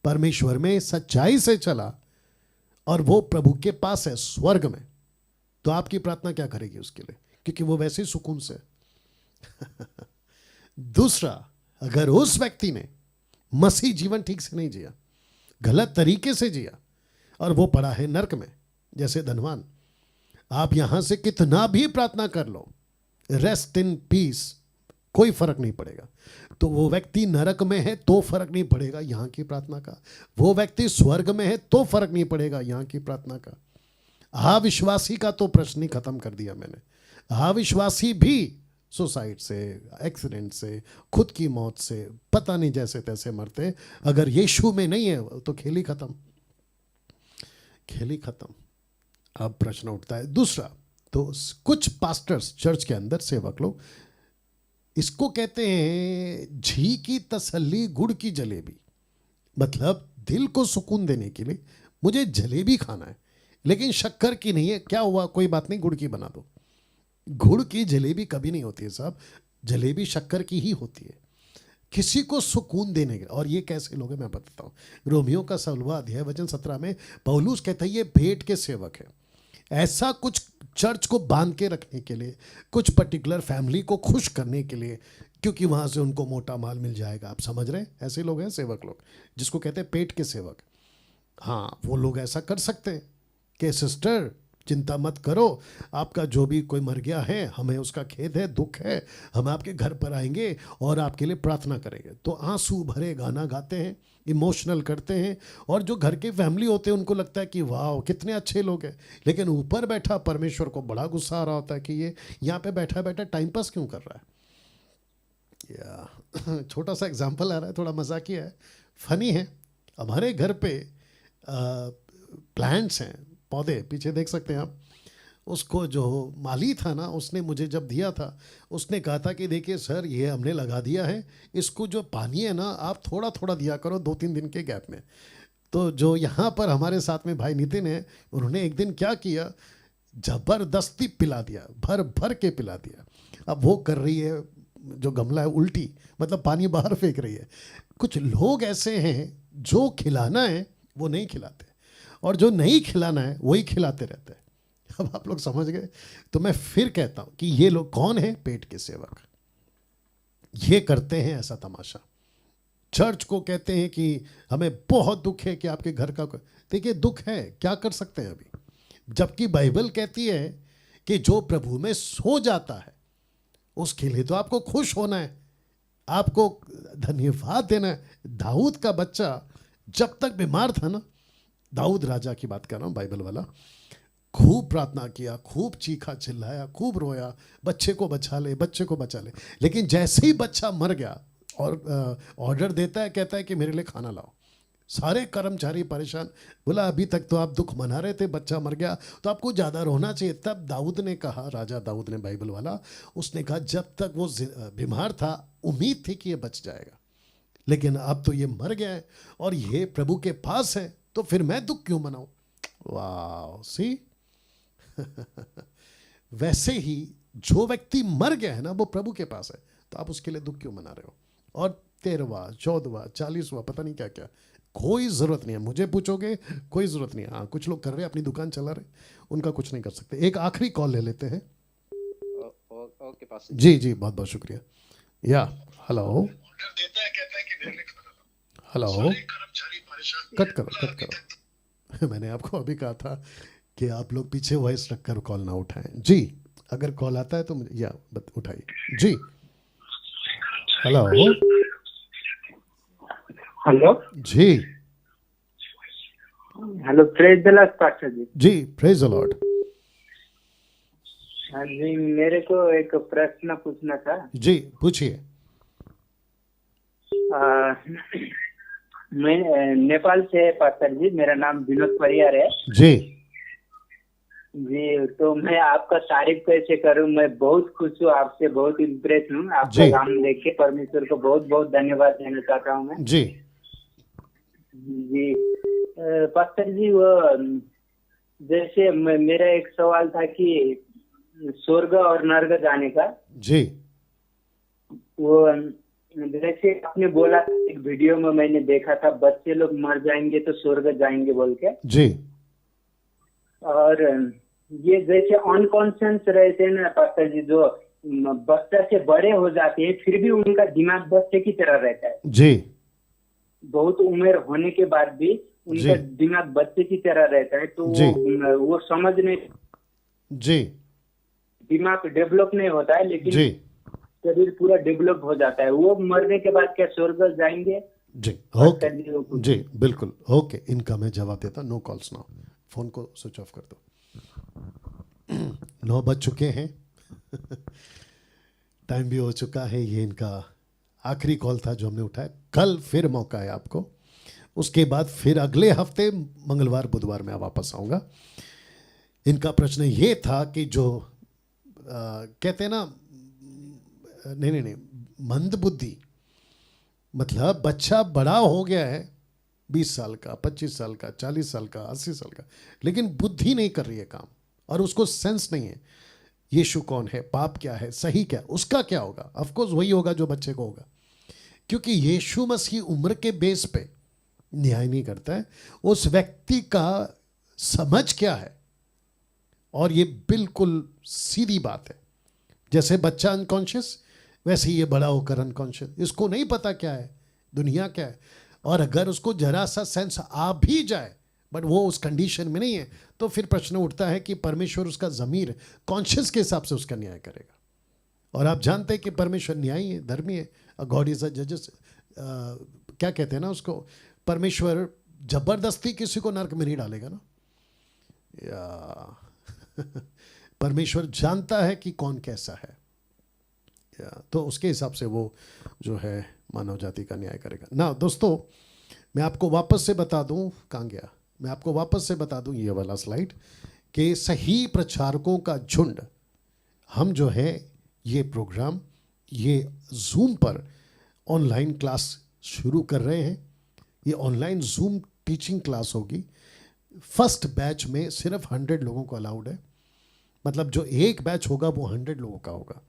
परमेश्वर में सच्चाई से चला और वो प्रभु के पास है स्वर्ग में, तो आपकी प्रार्थना क्या करेगी उसके लिए? क्योंकि वो वैसे ही सुकून से दूसरा, अगर उस व्यक्ति ने मसीह जीवन ठीक से नहीं जिया, गलत तरीके से जिया, और वो पड़ा है नरक में जैसे धनवान, आप यहां से कितना भी प्रार्थना कर लो, रेस्ट इन पीस, कोई फर्क नहीं पड़ेगा। तो वो व्यक्ति नरक में है तो फर्क नहीं पड़ेगा यहां की प्रार्थना का, वो व्यक्ति स्वर्ग में है तो फर्क नहीं पड़ेगा यहां की प्रार्थना का। अविश्वासी का तो प्रश्न ही खत्म कर दिया मैंने। अविश्वासी भी सुसाइड से, एक्सीडेंट से, खुद की मौत से, पता नहीं जैसे तैसे मरते, अगर यीशु में नहीं है तो खेल ही खत्म, खेल ही खत्म। अब प्रश्न उठता है दूसरा, तो कुछ पास्टर्स चर्च के अंदर सेवक लोग इसको कहते हैं घी की तसल्ली गुड़ की जलेबी। मतलब दिल को सुकून देने के लिए मुझे जलेबी खाना है, लेकिन शक्कर की नहीं है, क्या हुआ, कोई बात नहीं, गुड़ की बना दो। गुड़ की जलेबी कभी नहीं होती है साहब, जलेबी शक्कर की ही होती है, किसी को सुकून देने के। और ये कैसे लोग हैं मैं बताता हूँ। रोमियो का 16वां अध्याय वचन 17 में पौलुस कहता है ये भेंट के सेवक है। ऐसा कुछ चर्च को बांध के रखने के लिए, कुछ पर्टिकुलर फैमिली को खुश करने के लिए, क्योंकि वहाँ से उनको मोटा माल मिल जाएगा। आप समझ रहे हैं, ऐसे लोग हैं सेवक लोग, जिसको कहते हैं पेट के सेवक। हाँ, वो लोग ऐसा कर सकते हैं कि सिस्टर चिंता मत करो, आपका जो भी कोई मर गया है, हमें उसका खेद है, दुख है, हम आपके घर पर आएंगे और आपके लिए प्रार्थना करेंगे। तो आंसू भरे गाना गाते हैं, इमोशनल करते हैं, और जो घर के फैमिली होते हैं उनको लगता है कि वाह कितने अच्छे लोग हैं, लेकिन ऊपर बैठा परमेश्वर को बड़ा गुस्सा आ रहा होता है कि ये यहाँ पे बैठा बैठा टाइम पास क्यों कर रहा है। या छोटा सा एग्जाम्पल आ रहा है, थोड़ा मजाकिया है, फनी है। हमारे घर पे प्लांट्स हैं, पौधे, पीछे देख सकते हैं आप। उसको जो माली था ना, उसने मुझे जब दिया था, उसने कहा था कि देखिए सर ये हमने लगा दिया है, इसको जो पानी है ना आप थोड़ा थोड़ा दिया करो 2-3 दिन के गैप में। तो जो यहाँ पर हमारे साथ में भाई नितिन है, उन्होंने एक दिन क्या किया, ज़बरदस्ती पिला दिया, भर भर के पिला दिया। अब वो कर रही है जो गमला है उल्टी, मतलब पानी बाहर फेंक रही है। कुछ लोग ऐसे हैं जो खिलाना है वो नहीं खिलाते, और जो नहीं खिलाना है वही खिलाते रहते हैं। अब आप लोग समझ गए। तो मैं फिर कहता हूं कि ये लोग कौन है, पेट के सेवक। ये करते हैं ऐसा तमाशा। चर्च को कहते हैं कि हमें बहुत दुख है कि आपके घर का, देखिए दुख है, क्या कर सकते हैं अभी, जबकि बाइबल कहती है कि जो प्रभु में सो जाता है उसके लिए तो आपको खुश होना है, आपको धन्यवाद देना है। दाऊद का बच्चा जब तक बीमार था ना, दाऊद राजा की बात कर रहा हूँ, बाइबल वाला, खूब प्रार्थना किया, खूब चीखा चिल्लाया, खूब रोया, बच्चे को बचा ले, बच्चे को बचा ले। लेकिन जैसे ही बच्चा मर गया और ऑर्डर देता है, कहता है कि मेरे लिए खाना लाओ। सारे कर्मचारी परेशान, बोला अभी तक तो आप दुख मना रहे थे, बच्चा मर गया तो आपको ज़्यादा रोना चाहिए। तब दाऊद ने कहा, राजा दाऊद ने, बाइबल वाला, उसने कहा जब तक वो बीमार था उम्मीद थी कि ये बच जाएगा, लेकिन अब तो ये मर गया है और ये प्रभु के पास है, तो फिर मैं दुख क्यों मनाऊं। वाह, सी वैसे ही जो व्यक्ति मर गया है ना, वो प्रभु के पास है, तो आप उसके लिए दुख क्यों मना रहे हो। और 13वां 14वां 40वां पता नहीं क्या क्या, कोई ज़रूरत नहीं है। मुझे पूछोगे कोई ज़रूरत नहीं है। हाँ, कुछ लोग कर रहे हैं, अपनी दुकान चला रहे, उनका कुछ नहीं कर सकते। एक आखिरी कॉल ले लेते हैं। ओके पास जी जी, बहुत बहुत शुक्रिया। या हेलो हेलो, कट करो। मैंने आपको अभी कहा था कि आप लोग पीछे वॉइस रखकर कॉल ना उठाएं। जी, अगर कॉल आता है तो मुझे या उठाइए। जी हेलो हेलो जी, hello, praise the Lord pastor जी। जी प्रेज द लॉर्ड। हाँ जी, मेरे को एक प्रश्न पूछना था। जी पूछिए। मैं नेपाल से पास्टर जी, मेरा नाम विनोद परियार है जी। जी, तो मैं आपका तारीफ कैसे करूं, मैं बहुत खुश हूँ आपसे, बहुत इम्प्रेस हूँ आपका काम देख के। परमेश्वर को बहुत बहुत धन्यवाद देना चाहता हूँ मैं जी। जी पास्टर जी, वो जैसे मेरा एक सवाल था कि स्वर्ग और नरक जाने का। जी, वो जैसे आपने बोला एक वीडियो में मैंने देखा था, बच्चे लोग मर जाएंगे तो स्वर्ग जाएंगे बोल के जी। और ये जैसे अनकॉन्शियस रहते हैं ना पास्टर जी, जो बच्चा से बड़े हो जाते हैं फिर भी उनका दिमाग बच्चे की तरह रहता है जी। बहुत उम्र होने के बाद भी उनका दिमाग बच्चे की तरह रहता है। तो वो समझ नहीं, जी, दिमाग डेवलप नहीं होता है, लेकिन शरीर पूरा डेवलप हो जाता है। वो मरने के बाद क्या स्वर्ग जाएंगे? जी ओके, जी बिल्कुल ओके। इनका मैं जवाब देता। नो कॉल्स नाउ, फोन को स्विच ऑफ कर दो। 9 बज चुके हैं, टाइम भी हो चुका है। ये इनका आखिरी कॉल था जो हमने उठाया। कल फिर मौका है आपको, उसके बाद फिर अगले हफ्ते मंगलवार बुधवार में वापस आऊँगा। इनका प्रश्न ये था कि जो कहते हैं ना, नहीं मंद बुद्धि, मतलब बच्चा बड़ा हो गया है 20 साल का, 25 साल का, 40 साल का, 80 साल का, लेकिन बुद्धि नहीं कर रही है काम और उसको सेंस नहीं है यीशु कौन है, पाप क्या है, सही क्या, उसका क्या होगा। ऑफ कोर्स वही होगा जो बच्चे को होगा, क्योंकि यीशु मसीह उम्र के बेस पे न्याय नहीं करता है, उस व्यक्ति का समझ क्या है। और ये बिल्कुल सीधी बात है, जैसे बच्चा अनकॉन्शियस वैसे ही ये बड़ा होकर अनकॉन्शियस, इसको नहीं पता क्या है, दुनिया क्या है। और अगर उसको जरा सा सेंस आ भी जाए बट वो उस कंडीशन में नहीं है, तो फिर प्रश्न उठता है कि परमेश्वर उसका ज़मीर कॉन्शियस के हिसाब से उसका न्याय करेगा। और आप जानते हैं कि परमेश्वर न्यायी है, धर्मी है, गॉड इज अ जजेस। क्या कहते हैं ना उसको, परमेश्वर जबरदस्ती किसी को नरक में नहीं डालेगा ना, या परमेश्वर जानता है कि कौन कैसा है, तो उसके हिसाब से वो जो है मानव जाति का न्याय करेगा ना। दोस्तों मैं आपको वापस से बता दूं, कहाँ गया, मैं आपको वापस से बता दूं ये वाला स्लाइड, कि सही प्रचारकों का झुंड, हम जो है ये प्रोग्राम ये जूम पर ऑनलाइन क्लास शुरू कर रहे हैं। ये ऑनलाइन जूम टीचिंग क्लास होगी। फर्स्ट बैच में सिर्फ 100 लोगों को अलाउड है, मतलब जो एक बैच होगा वो 100 लोगों का होगा।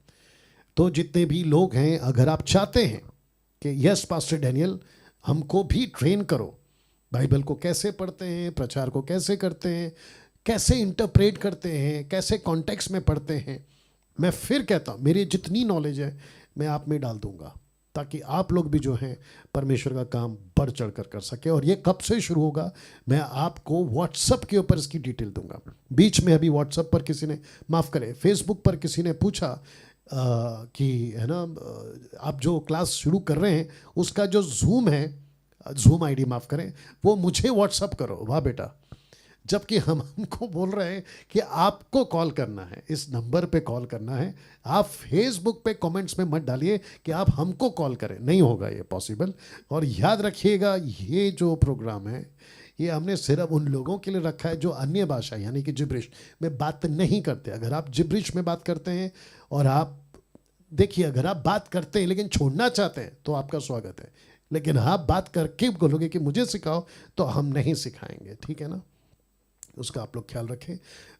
तो जितने भी लोग हैं, अगर आप चाहते हैं कि यस पास्टर डैनियल हमको भी ट्रेन करो, बाइबल को कैसे पढ़ते हैं, प्रचार को कैसे करते हैं, कैसे इंटरप्रेट करते हैं, कैसे कॉन्टेक्स्ट में पढ़ते हैं, मैं फिर कहता हूँ मेरी जितनी नॉलेज है मैं आप में डाल दूंगा, ताकि आप लोग भी जो हैं परमेश्वर का काम बढ़ चढ़ कर सके। और ये कब से शुरू होगा, मैं आपको व्हाट्सएप के ऊपर इसकी डिटेल दूंगा। बीच में अभी व्हाट्सएप पर किसी ने, माफ़ करें, फेसबुक पर किसी ने पूछा कि है ना, आप जो क्लास शुरू कर रहे हैं उसका जो जूम है, जूम आईडी माफ़ करें, वो मुझे व्हाट्सएप करो। वाह बेटा, जबकि हमको बोल रहे हैं कि आपको कॉल करना है, इस नंबर पे कॉल करना है। आप फेसबुक पे कमेंट्स में मत डालिए कि आप हमको कॉल करें, नहीं होगा ये पॉसिबल। और याद रखिएगा ये जो प्रोग्राम है ये हमने सिर्फ उन लोगों के लिए रखा है जो अन्य भाषा यानी कि जिब्रिश में बात नहीं करते। अगर आप जिब्रिश में बात करते हैं और आप देखिए, अगर आप बात करते हैं लेकिन छोड़ना चाहते हैं तो आपका स्वागत है, लेकिन आप बात करके बोलोगे कि मुझे सिखाओ तो हम नहीं सिखाएंगे, ठीक है ना, उसका आप लोग ख्याल रखें।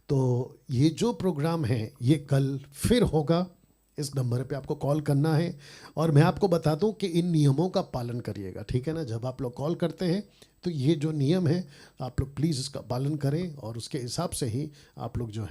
तो ये जो प्रोग्राम है ये कल फिर होगा, इस नंबर पे आपको कॉल करना है। और मैं आपको बता दूं कि इन नियमों का पालन करिएगा, ठीक है ना। जब आप लोग कॉल करते हैं तो ये जो नियम है आप लोग प्लीज़ इसका पालन करें और उसके हिसाब से ही आप लोग जो